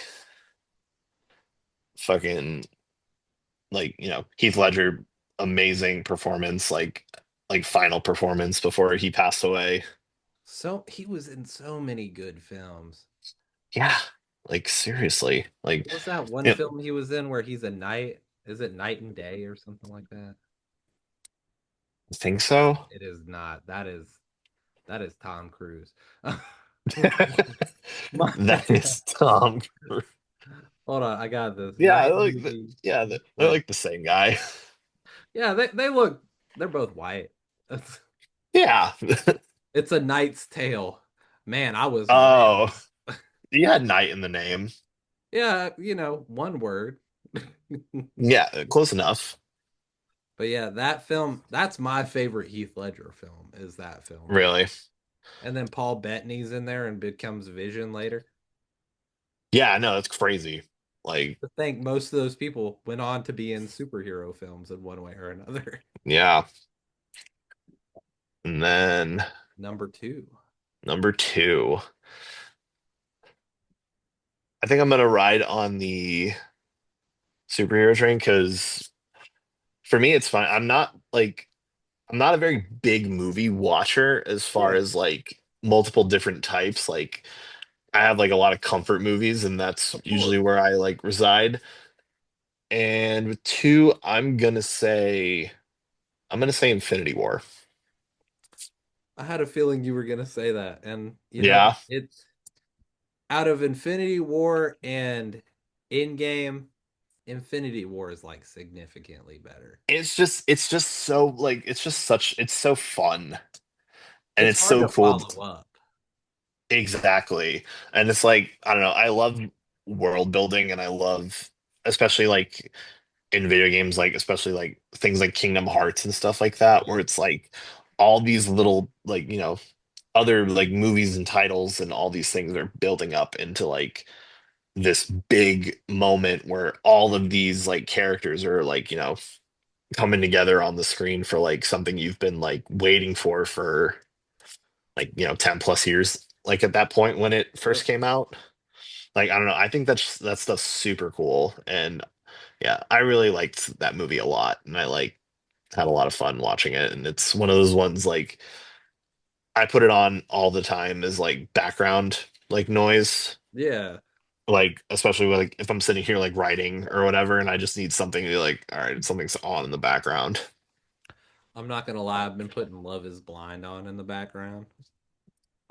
fucking like, Heath Ledger, amazing performance, like final performance before he passed away. So he was in so many good films. Yeah, like seriously. Like, What was that one you know, film he was in where he's a knight? Is it Night and Day or something like that? I think so. It is not. That is Tom Cruise. My, That is Tom Cruise. hold on, I got this. Yeah, Night movie they're with like the same guy. yeah, they look they're both white. It's, Yeah. it's a Knight's Tale. Man, I was Oh, wrong. he had night in the name. Yeah, one word. Yeah, close enough. But yeah, that film, that's my favorite Heath Ledger film, is that film. Really. And then Paul Bettany's in there and becomes Vision later. Yeah, no, that's crazy. Like, I think most of those people went on to be in superhero films in one way or another. yeah. And then Number two. number two, I think I'm gonna ride on the superhero train because for me it's fine. I'm not a very big movie watcher as far Yeah, as like multiple different types. Like I have like a lot of comfort movies, and that's of usually course. where I like reside. And with two, I'm gonna say Infinity War. I had a feeling you were going to say that. And, Yeah. it's out of Infinity War and Endgame, Infinity War is like significantly better. It's just so like it's so fun and It's it's hard so to cool. follow up. Exactly. And it's like, I don't know, I love world building and I love especially like in video games, like especially like things like Kingdom Hearts and stuff like that, where Yeah. it's like all these little like, other like movies and titles and all these things are building up into like this big moment where all of these like characters are like, coming together on the screen for like something you've been like waiting for like 10 plus years like at that point when it Yep. first came out. Like I don't know, I think that stuff's super cool. And yeah, I really liked that movie a lot, and I like had a lot of fun watching it. And it's one of those ones like I put it on all the time as like background like noise, Yeah. like especially with, like if I'm sitting here like writing or whatever and I just need something to be like, all right, something's on in the background. I'm not going to lie. I've been putting Love is Blind on in the background.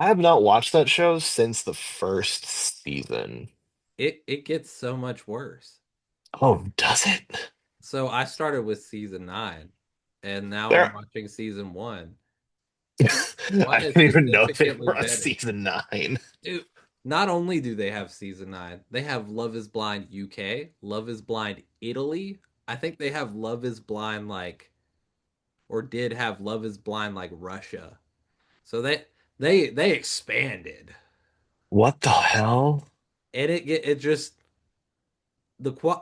I have not watched that show since the first season. It gets so much worse. Oh, does it? So I started with season 9 and now I'm There, watching season 1. One I is didn't even know they significantly were on better. season 9. Dude, not only do they have season 9, they have Love is Blind UK, Love is Blind Italy. I think they have Love is Blind like, or did have Love is Blind like Russia. So they expanded. What the hell? And it just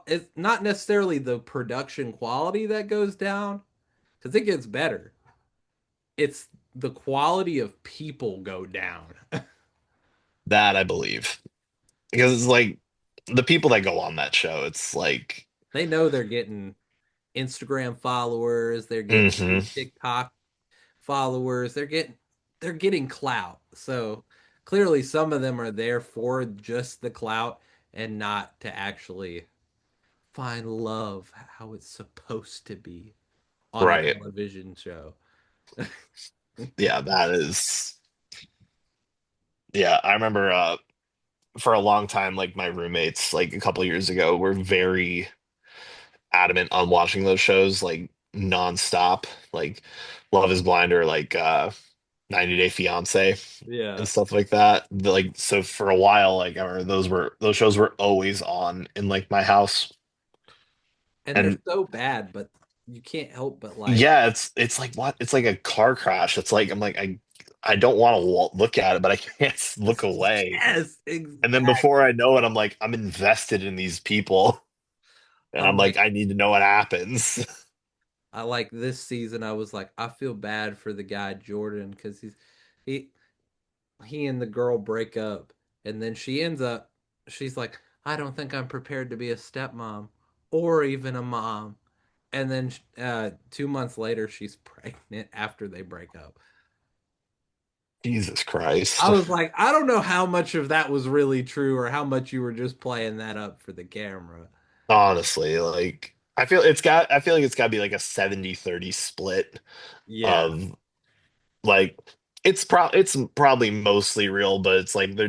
it's not necessarily the production quality that goes down because it gets better. It's the quality of people go down. That I believe. Because it's like the people that go on that show, it's like, They know they're getting Instagram followers, they're getting hmm TikTok followers, they're getting clout. So clearly some of them are there for just the clout and not to actually find love how it's supposed to be on a right. television show. Yeah, that is, yeah, I remember for a long time, like my roommates, like a couple years ago, were very adamant on watching those shows like nonstop, like Love is Blind or like 90 Day Fiance Yeah. and stuff like that. Like so for a while, like I remember those shows were always on in like my house. And they're And so bad, but you can't help but like, yeah, it's like what? It's like a car crash. It's like I'm like I don't want to look at it, but I can't look away. yes, And then before exactly. I know it, I'm like I'm invested in these people, and I'm I'm like, like I need to know what happens. I like this season. I was like, I feel bad for the guy Jordan because he he and the girl break up, and then she ends up. She's like, I don't think I'm prepared to be a stepmom or even a mom. And then 2 months later, she's pregnant after they break up. Jesus Christ. I was like, I don't know how much of that was really true or how much you were just playing that up for the camera. Honestly, like I feel like it's got to be like a 70-30 split Yeah, of like it's probably mostly real, but it's like they're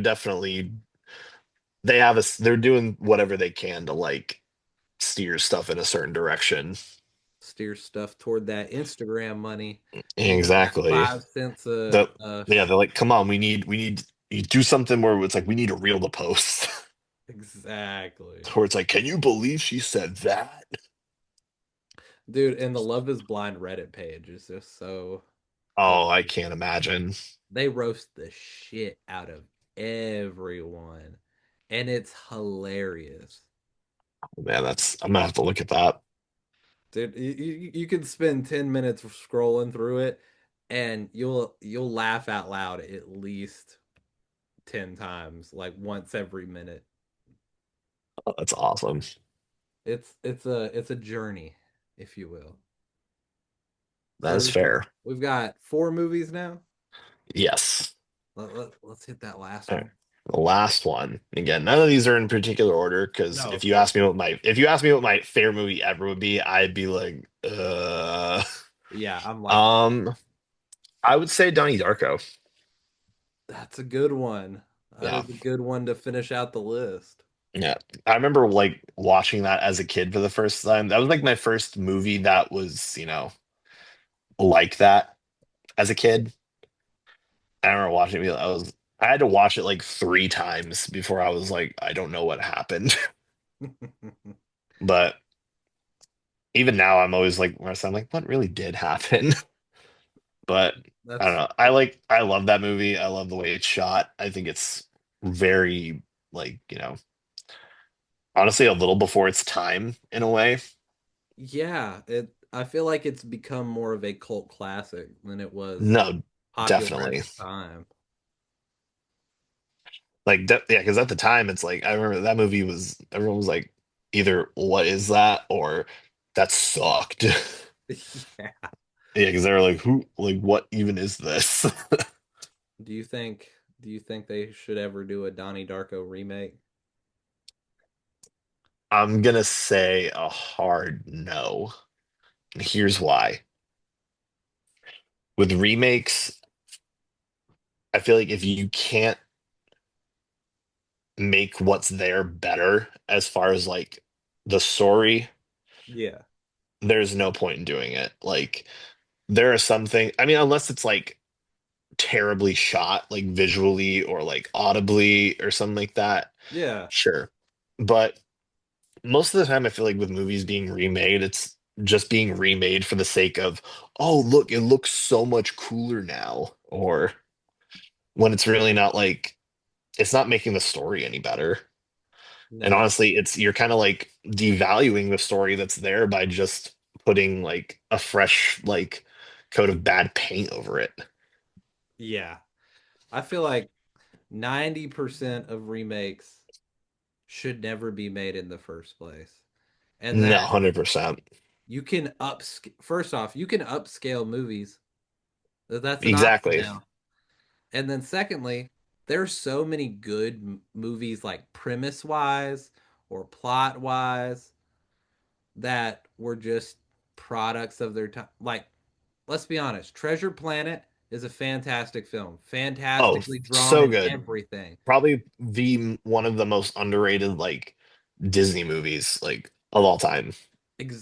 doing whatever they can to like steer stuff in a certain direction. steer stuff toward that Instagram money and get that Exactly. 5 cents The Yeah, they're like, come on, we need you do something where it's like we need to reel the post. exactly. Where it's like, can you believe she said that? Dude, and the Love is Blind Reddit page is just so Oh, I hilarious. can't imagine. They roast the shit out of everyone, and it's hilarious. Man, that's I'm gonna have to look at that. Dude, you can spend 10 minutes scrolling through it and you'll laugh out loud at least 10 times, like once every minute. Oh, that's awesome. It's a journey, if you will. That So is fair. we've got four movies now. Yes. Let's hit that last All right. one. The last one. Again, none of these are in particular order because No, if of you course. ask me what my favorite movie ever would be, I'd be like, Yeah, I'm like that. um, I would say Donnie Darko. That's a good one. That Yeah. is a good one to finish out the list. Yeah. I remember like watching that as a kid for the first time. That was like my first movie that was, like that as a kid. I remember watching it. I had to watch it like three times before I was like, I don't know what happened. But even now, I'm always like, where I'm like, what really did happen? But I don't That's know. I love that movie. I love the way it's shot. I think it's very like, honestly, a little before its time in a way. Yeah, it I feel like it's become more of a cult classic than it was No, popular at definitely. the time. Like, yeah, because at the time, it's like I remember that movie was everyone was like, either what is that or that sucked. Yeah. Yeah, because they were like, who, like, what even is this? Do you think do you think they should ever do a Donnie Darko remake? I'm gonna say a hard no. And here's why. With remakes, I feel like if you can't make what's there better as far as like the story, Yeah. there's no point in doing it. Like, there are some things, I mean, unless it's like terribly shot, like visually or like audibly or something like that, Yeah. sure. But most of the time, I feel like with movies being remade, it's just being remade for the sake of, oh, look, it looks so much cooler now. Or when it's really not like, it's not making the story any better. And No. honestly, you're kind of like devaluing the story that's there by just putting like a fresh, like, coat of bad paint over it. Yeah. I feel like 90% of remakes should never be made in the first place. And No, that 100%. you can first off, you can upscale movies. That's an option Exactly. now. And then secondly, there's so many good movies like premise wise or plot wise that were just products of their time. Like, let's be honest, Treasure Planet is a fantastic film, Oh, fantastically drawn so and good. everything. Probably the one of the most underrated like Disney movies like of all time,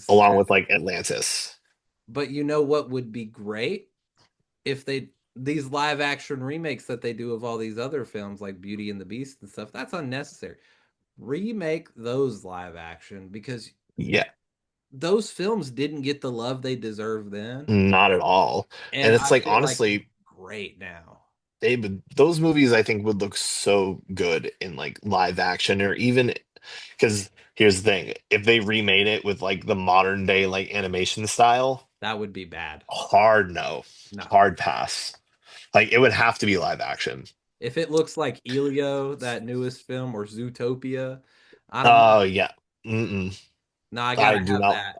along with Exactly. like Atlantis. But you know what would be great if they these live action remakes that they do of all these other films like Beauty and the Beast and stuff, that's unnecessary. Remake those live action because Yeah, those films didn't get the love they deserved then, not at all. and And it's I like feel like it's honestly, great now. those movies I think would look so good in like live action or even because here's the thing, if they remade it with like the modern day like animation style, That would be bad. hard no, No. hard pass. Like it would have to be live action. If it looks like Elio, that newest film, or Zootopia, I don't Oh know. yeah. Mm-mm. No, I I gotta do have not. that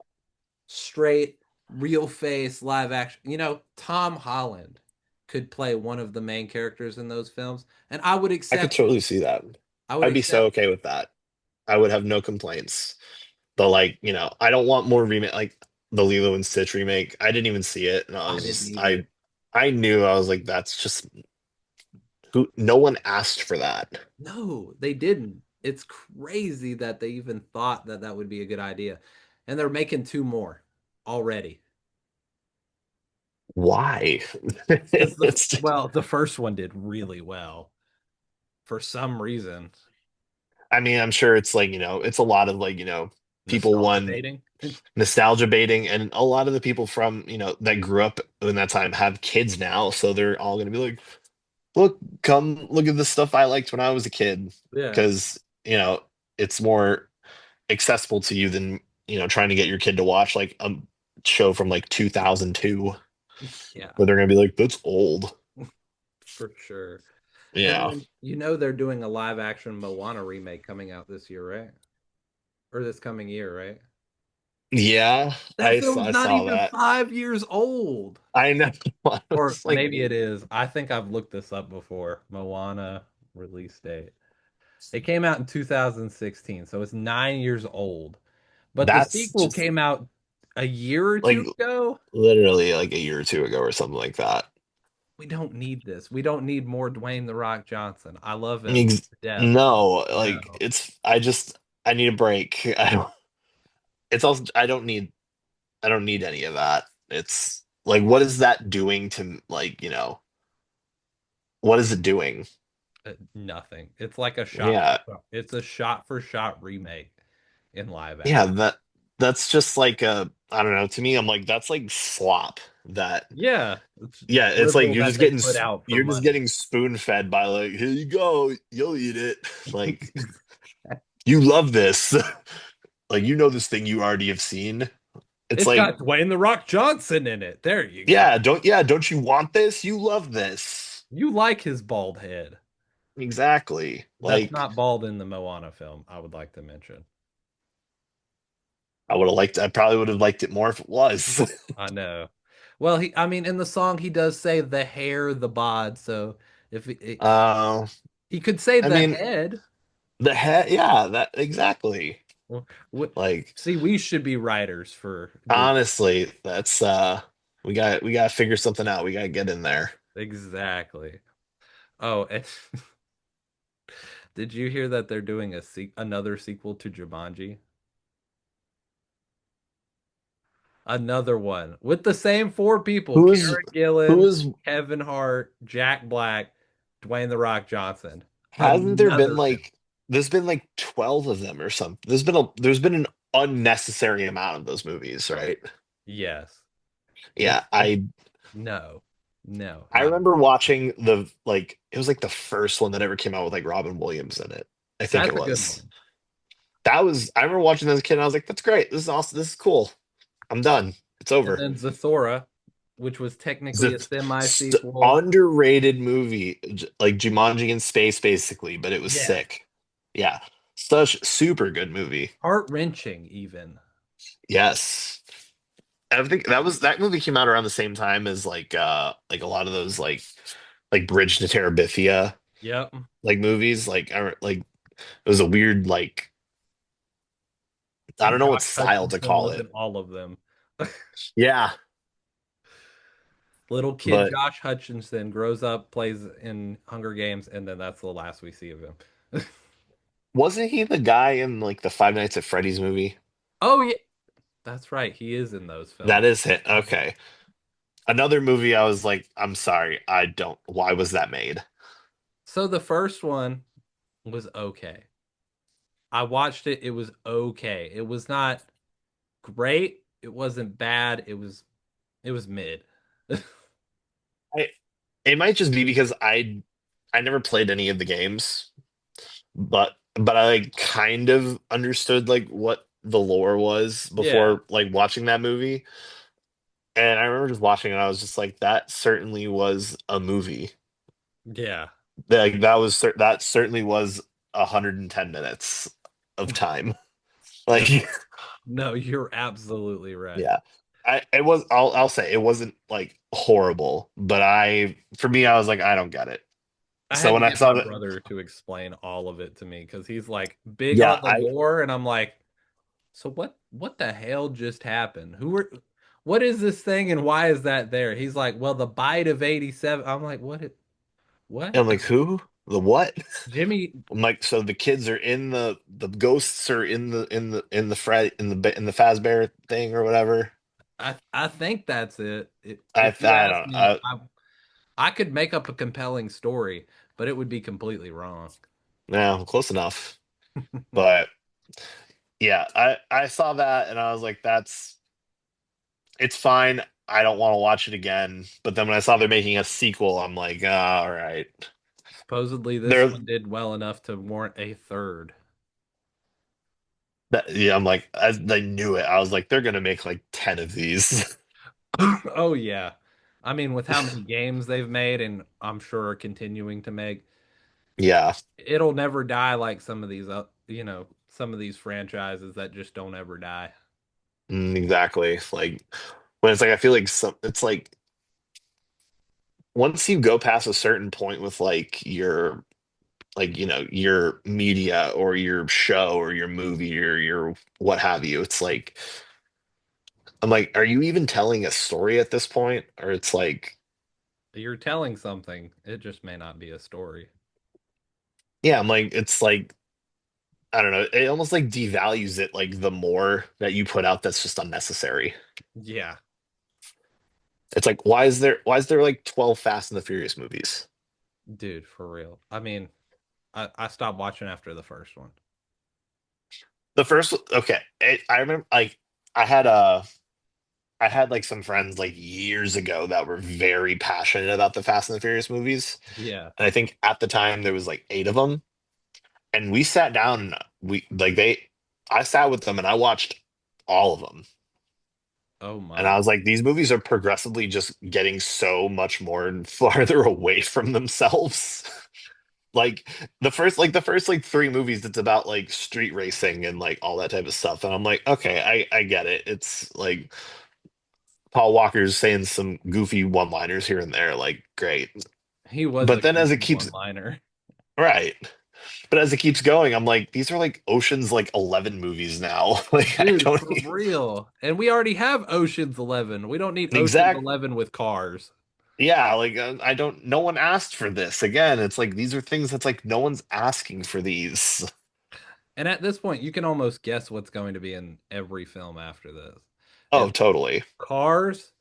straight, real face live action. Tom Holland could play one of the main characters in those films, and I would I could accept it. totally see that. I would I'd be so accept okay with that. I would have no complaints. But like, I don't want more remake like the Lilo and Stitch remake. I didn't even see it, and I didn't I either. I knew I was like, that's just who. No one asked for that. No, they didn't. It's crazy that they even thought that that would be a good idea. And they're making two more already. Why? Because It's just, the first one did really well for some reason. I mean, I'm sure it's like, it's a lot of like, people Nostalgia want dating. nostalgia baiting, and a lot of the people from that grew up in that time have kids now, so they're all gonna be like, look, come look at the stuff I liked when I was a kid, Yeah. because it's more accessible to you than trying to get your kid to watch like a show from like 2002 Yeah, where they're gonna be like, that's old. for sure. And Yeah. then they're doing a live action Moana remake coming out this year, right? Or this coming year, right? Yeah, That film's I not saw even that. 5 years old. I know. I Or was like, maybe it is. I think I've looked this up before. Moana release date. It came out in 2016, so it's 9 years old. But the that's sequel just came out a year or like two ago. literally like a year or two ago or something like that. We don't need this. We don't need more Dwayne The Rock Johnson. I love him Ex- to death. no, like No. I need a break. I don't it's also I don't need any of that. It's like, what is that doing to, like, what is it doing? Nothing. It's like a shot for Yeah. shot. It's a shot for shot remake in live Yeah, action. that's just like I don't know, to me I'm like, that's like slop. That Yeah, it's Yeah, it's like drivel that they put out for you're just money. getting spoon fed by like, here you go, you'll eat it. Like, you love this. Like, this thing you already have seen. It's It's like, got Dwayne The Rock Johnson in it. There you go. don't you want this? You love this. You like his bald head. Exactly. That's Like, not bald in the Moana film, I would like to mention. I probably would have liked it more if it was. I know. Well, I mean, in the song, he does say the hair, the bod. So if Uh, he could say I the mean, head. the head, yeah, that exactly. Well, what, Like, see, we should be writers for Disney. honestly, that's we got to figure something out. We got to get in there. Exactly. Oh, and did you hear that they're doing another sequel to Jumanji? Another one with the same four people: Who is Karen who Gillan, is Kevin Hart, Jack Black, Dwayne The Rock Johnson. hasn't there been Another film. like there's been like 12 of them or something. There's been an unnecessary amount of those movies, right? Yes. Yeah, It's no, no, I not remember watching it was like the first one that ever came out with like Robin Williams in it. I think that's it a good was. one. I remember watching that as a kid and I was like, that's great. This is awesome. This is cool. I'm done. It's And over. then Zathura, which was It's technically a a semi-sequel. underrated movie, like Jumanji in space, basically, but it was Yeah. sick. Yeah, such super good movie. Heart-wrenching even. Yes, I think that movie came out around the same time as like a lot of those like Bridge to Terabithia Yep. like movies. Like it was a weird, like, I don't know what Josh style to Hutcherson call was it. in all of them. Yeah, Little kid but Josh Hutcherson grows up, plays in Hunger Games, and then that's the last we see of him. wasn't he the guy in like the Five Nights at Freddy's movie? Oh yeah, that's right. He is in those That films. is it. Okay. Another movie I was like, I'm sorry, I don't. Why was that made? So the first one was okay. I watched it. It was okay. It was not great. It wasn't bad. It was mid. I, it might just be because I never played any of the games, but I like kind of understood like what the lore was Yeah. before like watching that movie. And I remember just watching it, I was just like, that certainly was a movie. Yeah. Like, that certainly was 110 minutes of time. No, Like, no, you're absolutely right. yeah. I'll say it wasn't like horrible, but for me, I was like, I don't get it. I So had to when I get saw my that, brother to explain all of it to me because he's like big yeah, on the lore, and I'm like, so what the hell just happened? What is this thing and why is that there? He's like, well, the bite of 87. I'm like, what? I'm like, who? The what? Jimmy, I'm like, so the kids are in the ghosts are in the Fred in the Fazbear thing or whatever. I think that's it. If you I ask don't me, I could make up a compelling story, but it would be completely wrong. no, close enough. But Yeah, I saw that and I was like, that's it's fine. I don't want to watch it again. But then when I saw they're making a sequel, I'm like, ah, all right. Supposedly, this They're one did well enough to warrant a third. yeah, I'm like, I knew it. I was like, they're gonna make like 10 of these. Oh yeah. I mean, with how many games they've made and I'm sure are continuing to make, Yeah, it'll never die like some of these some of these franchises that just don't ever die. exactly. Like when it's like I feel like it's like once you go past a certain point with like your like your media or your show or your movie or your what have you, it's like I'm like, are you even telling a story at this point? Or it's like, You're telling something, it just may not be a story. yeah, I'm like, it's like I don't know, it almost like devalues it like the more that you put out that's just unnecessary. Yeah, It's like why is there like 12 Fast and the Furious movies? dude, for real. I mean, I stopped watching after the first one. The first, okay, I remember like I had I had like some friends like years ago that were very passionate about the Fast and the Furious movies. Yeah. And I think at the time there was like 8 of them. And we sat down and I sat with them and I watched all of them. Oh And my. I was like, these movies are progressively just getting so much more and farther away from themselves. Like the first like 3 movies, it's about like street racing and like all that type of stuff. And I'm like, okay, I get it. It's like Paul Walker's saying some goofy one-liners here and there, like great. He was a But then as it goofy keeps one-liner. right. But as it keeps going, I'm like, these are like Ocean's like 11 movies now. Like I Dude, don't for real. And we already have Ocean's 11. We don't need Ocean's exact 11 with cars. yeah, like I don't no one asked for this. Again, it's like these are things that's like no one's asking for these. And at this point, you can almost guess what's going to be in every film after this. Oh, It's totally. cars,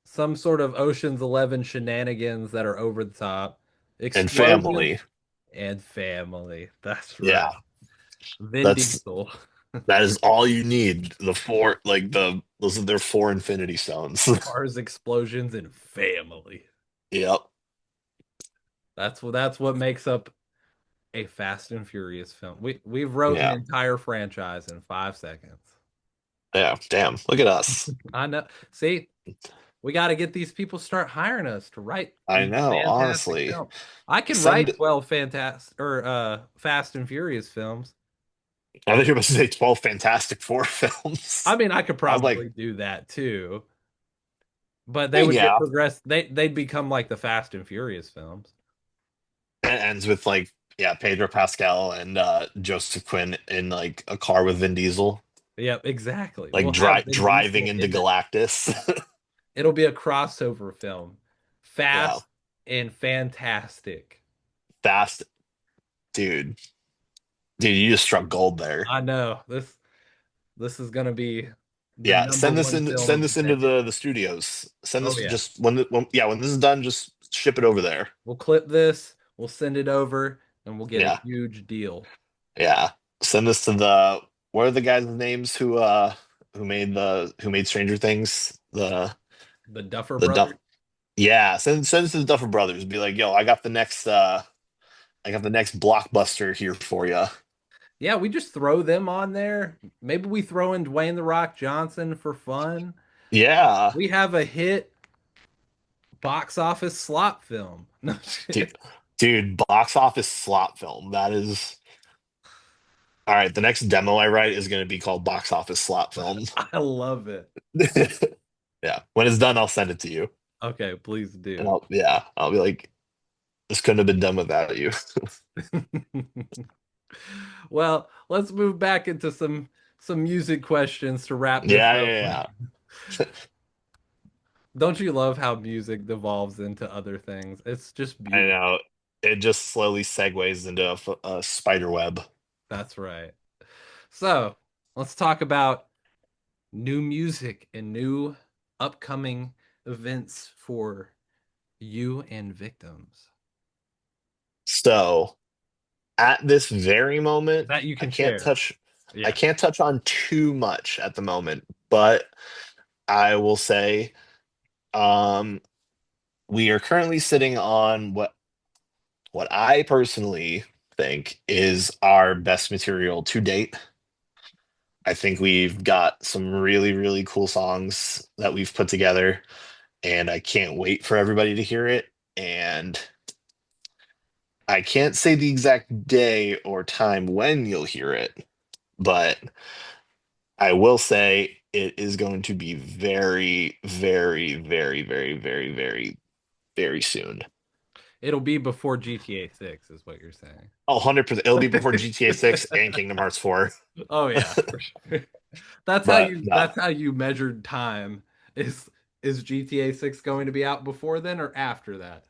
some sort of Ocean's 11 shenanigans that are over the top, And explosions, family. and family. That's right. Yeah. Vin That's Diesel. that is all you need. The four like the those are their 4 Infinity Stones. Cars, explosions, and family. Yep. That's what makes up a Fast and Furious film. We've wrote an Yeah. entire franchise in 5 seconds. Yeah. Damn. Look at us. I know. See, we got to get these people start hiring us to write I these know, fantastic honestly. films. I can Send write 12 fantastic or Fast and Furious films. I think you're supposed to say 12 Fantastic Four I films. mean, I could I was like, probably do that too, but they would get yeah. progressed. They'd become like the Fast and Furious films. It ends with like, yeah, Pedro Pascal and Joseph Quinn in like a car with Vin Diesel, Yep, exactly. like We'll have Vin driving Diesel into in it. Galactus. It'll be a crossover film. Yeah. Fast and fantastic. Fast, dude. Dude, you just struck gold there. I know. This is gonna be the Yeah, number one film send of the this into decade. the studios. Send Oh this yeah. just yeah, when this is done, just ship it over there. We'll clip this, we'll send it over, and we'll get a Yeah. huge deal. Yeah. Send this to the what are the guys' names who made Stranger Things? The Duffer The Duff Brothers. yeah, send this to the Duffer Brothers. Be like, yo, I got the next blockbuster here for you. Yeah, we just throw them on there. Maybe we throw in Dwayne the Rock Johnson for fun. Yeah. We have a hit box office slop film. No Dude, shit. box office slot film. That is all right. The next demo I write is going to be called box office slot film. I love it. Yeah. When it's done, I'll send it to you. Okay, please And do. I'll be like, this couldn't have been done without you. Well, let's move back into some music questions to wrap this Yeah, up. yeah, yeah. Don't you love how music devolves into other things? It's just I beautiful. know. It just slowly segues into a spider web. That's right. So, let's talk about new music and new upcoming events for you and victims So at this very moment, that you I can can't share. touch. I Yeah. can't touch on too much at the moment, but I will say um, we are currently sitting on what I personally think is our best material to date. I think we've got some really, really cool songs that we've put together, and I can't wait for everybody to hear it. And I can't say the exact day or time when you'll hear it, but I will say it is going to be very, very, very, very, very, very, very soon. It'll be before GTA 6 is what you're saying. Oh, 100%. It'll be before GTA 6 and Kingdom Hearts 4. Oh yeah, for sure. But no, That's how you measured time. Is is GTA 6 going to be out before then or after that?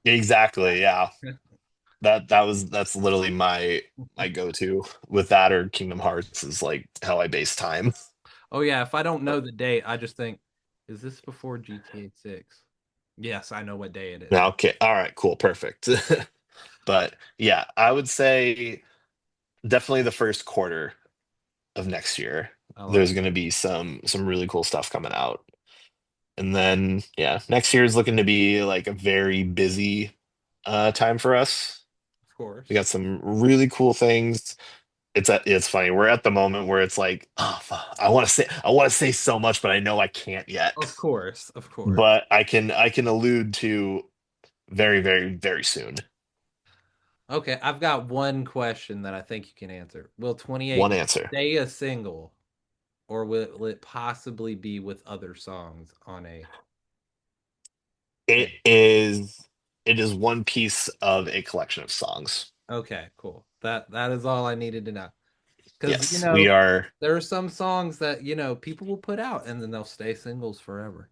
exactly. Yeah. That's literally my go-to with that or Kingdom Hearts is like how I base time. Oh yeah, if I don't know the date, I just think, is this before GTA 6? Yes, I know what day it is. Now, okay. All right, cool, perfect. But yeah, I would say definitely the first quarter of next year. I like There's it. going to be some really cool stuff coming out. And then yeah, next year is looking to be like a very busy time for us. Of We course. got some really cool things. It's funny. We're at the moment where it's like, oh, fuck, I want to say so much, but I know I can't yet. Of course. Of course. But I can allude to very, very, very soon. Okay, I've got one question that I think you can answer. Will One 28 answer. stay a single or will it possibly be with other songs on a It thing? is it is one piece of a collection of songs. Okay, cool. That is all I needed to know. Because, Yes, we are, there are some songs that, people will put out and then they'll stay singles forever.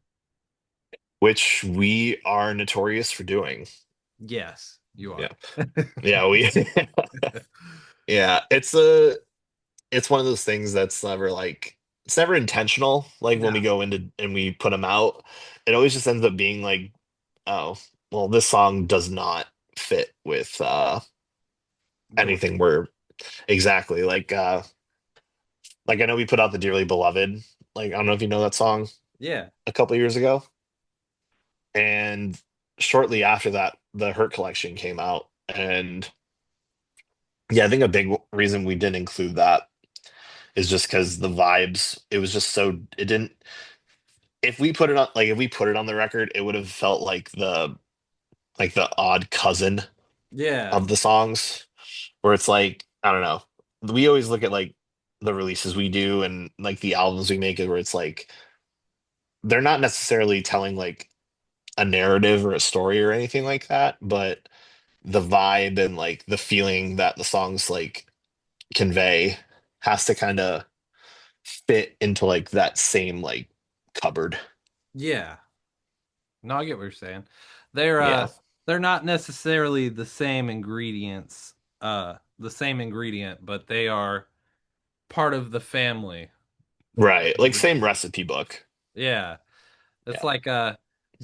which we are notorious for doing. Yes, you Yeah. are. Yeah, we yeah, it's one of those things that's never like it's never intentional. Like when No, we go into and we put them out, it always just ends up being like, oh, well, this song does not fit with the anything record. we're exactly like I know we put out the Dearly Beloved. Like I don't know if you know that song Yeah. a couple years ago. And shortly after that, the Hurt collection came out. And yeah, I think a big reason we didn't include that is just because the vibes, it was just so, it didn't, if we put it on, like, if we put it on the record, it would have felt like the odd cousin Yeah. of the songs, where it's like, I don't know. We always look at like the releases we do and like the albums we make, where it's like, they're not necessarily telling like a narrative or a story or anything like that, but the vibe and like the feeling that the songs like convey has to kind of fit into like that same like cupboard. Yeah. No, I get what you're saying. They're uh Yeah. they're not necessarily the same ingredient, but they are part of the family. Right. You Like would same recipe book. Yeah. It's Yeah. like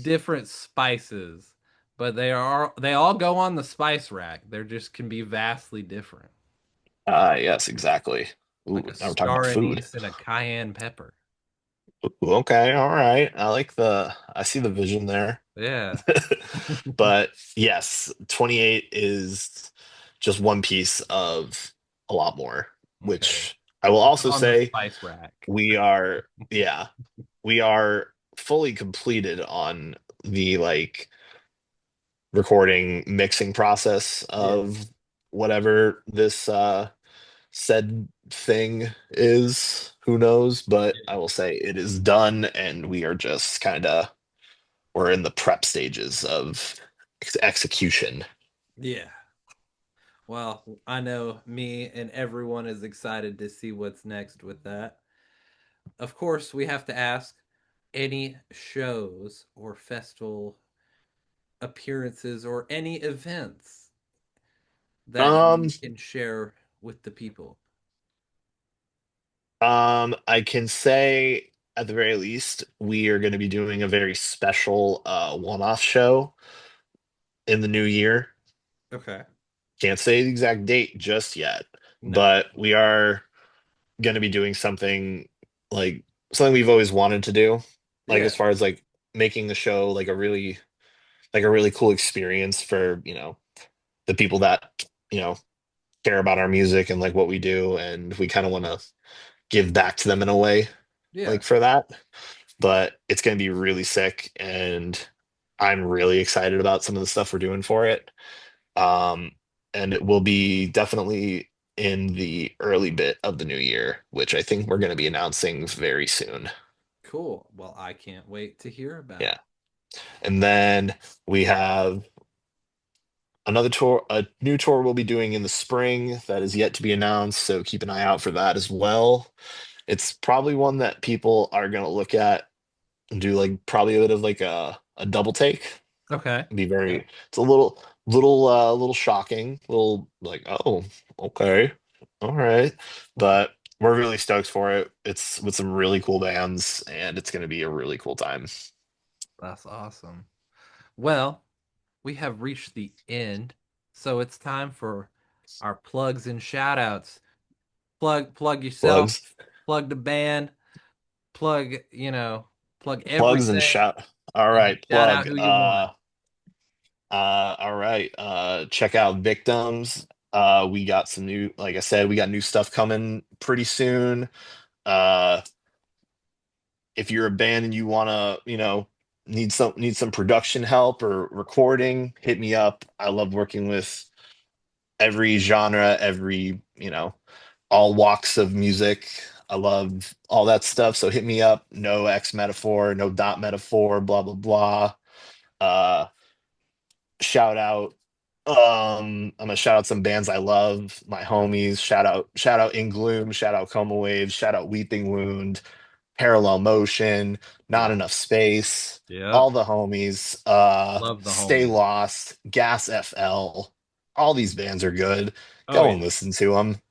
different spices, but they all go on the spice rack. They're just can be vastly different. Yes, exactly. Like Ooh, a now we're talking about star food. anise and a cayenne pepper. Ooh, okay, all right. I see the vision there. Yeah. But yes, 28 is just one piece of a lot more, Okay. which I will Put it also on the say spice rack. we are, yeah, we are fully completed on the like recording mixing process Yeah. of whatever this said thing is. Who knows? But I Yeah. will say it is done, and we are just kind of we're in the prep stages of execution. Yeah. Well, I know me and everyone is excited to see what's next with that. Of course, we have to ask any shows or festival appearances or any events that Um, you can share with the people. I can say at the very least we are going to be doing a very special one-off show in the new year. Okay. Can't say the exact date just yet, No. but we are. going to be doing like something we've always wanted to do, like Yeah. as far as like making the show like a really cool experience for, the people that, you know, care about our music and like what we do, and we kind of want to give back to them in a way, Yeah. like for that. But it's going to be really sick, and I'm really excited about some of the stuff we're doing for it. Um, and it will be definitely in the early bit of the new year, which I think we're going to be announcing very soon. Cool. Well, I can't wait to hear about Yeah. it. And then we have another tour, a new tour we'll be doing in the spring that is yet to be announced. So keep an eye out for that as well. It's probably one that people are going to look at and do like probably a bit of like a double take. Okay. Be Yeah. very, it's a little shocking, little like, oh, okay, all right. But we're really stoked for it. It's with some really cool bands, and it's going to be a really cool time. That's awesome. Well, we have reached the end, so it's time for our plugs and shout outs. Plug yourself, Plugs, plug the band, plug, plug plugs, and everything, shout. All and just right, shout out plug. who you want. All right. Check out Victims. We got some new, like I said, we got new stuff coming pretty soon. Uh, if you're a band and you wanna, need some production help or recording, hit me up. I love working with every genre, every, all walks of music. I love all that stuff. So hit me up. No X metaphor, no dot metaphor, blah blah blah. Uh, shout out. I'm gonna shout out some bands I love, my homies. Shout out In Gloom, shout out Coma Waves, shout out Weeping Wound, Parallel Motion, Not Yeah. Enough Space, Yep. all the homies, Love the Stay homies. Lost, Gas FL. All these bands are good. Oh Go yeah. and listen to them.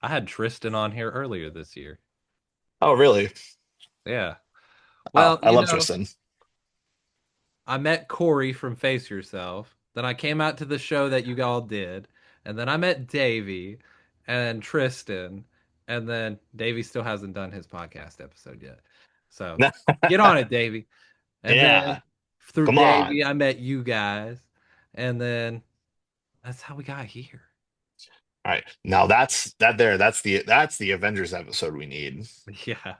I had Tristan on here earlier this year. Oh, really? Yeah. Oh, Well, I love Tristan. I met Corey from Face Yourself. Then I came out to the show that you all did. And then I met Davey and Tristan. And then Davey still hasn't done his podcast episode yet. So get on it, Davey. And Yeah, then through come on. Davey, I met you guys. And then that's how we got here. All right. Now that's the Avengers episode we need. Yeah.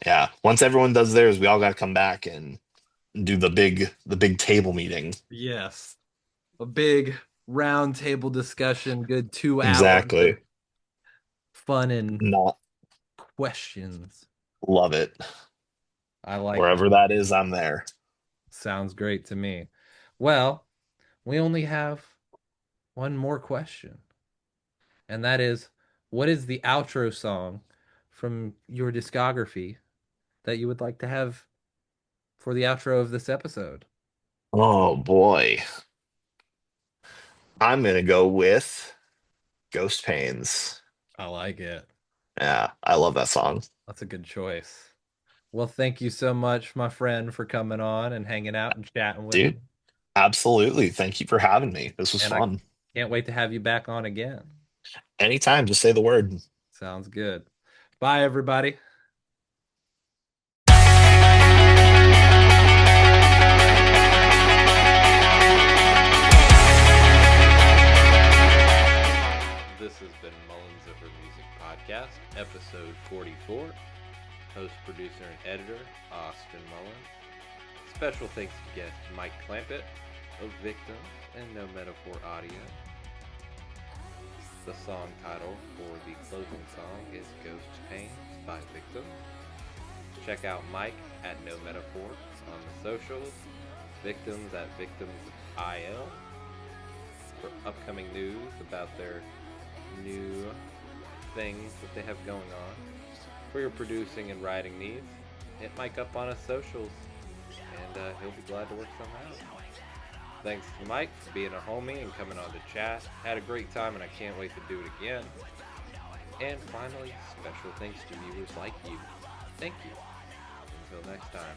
Yeah. Once everyone does theirs, we all got to come back and do the big table meeting. Yes. A big round table discussion, good 2 hours of Exactly. fun and Not questions. love it. I like that. Wherever that is, I'm there. Sounds great to me. Well, we only have one more question, and that is what is the outro song from your discography that you would like to have for the outro of this episode? Oh boy. I'm gonna go with Ghost Pains. I like it. Yeah, I love that song. That's a good choice. Well, thank you so much, my friend, for coming on and hanging out and chatting with me. Dude, absolutely. Thank you for having me. This was And I fun. can't wait to have you back on again. Anytime, just say the word. Sounds good. Bye, everybody. This has been Mullins Over Music Podcast, episode 44. Host, producer, and editor, Austin Mullins. Special thanks to guest Mike Clampitt of Victims and No Metaphor Audio. The song title for the closing song is Ghost Pains by Victims. Check out Mike at No Metaphor on the socials, Victims at VictimsIL for upcoming news about their new things that they have going on. For your producing and writing needs, hit Mike up on his socials, and he'll be glad to work something out. Thanks to Mike for being a homie and coming on to chat. Had a great time, and I can't wait to do it again. And finally, special thanks to viewers like you. Thank you. Until next time.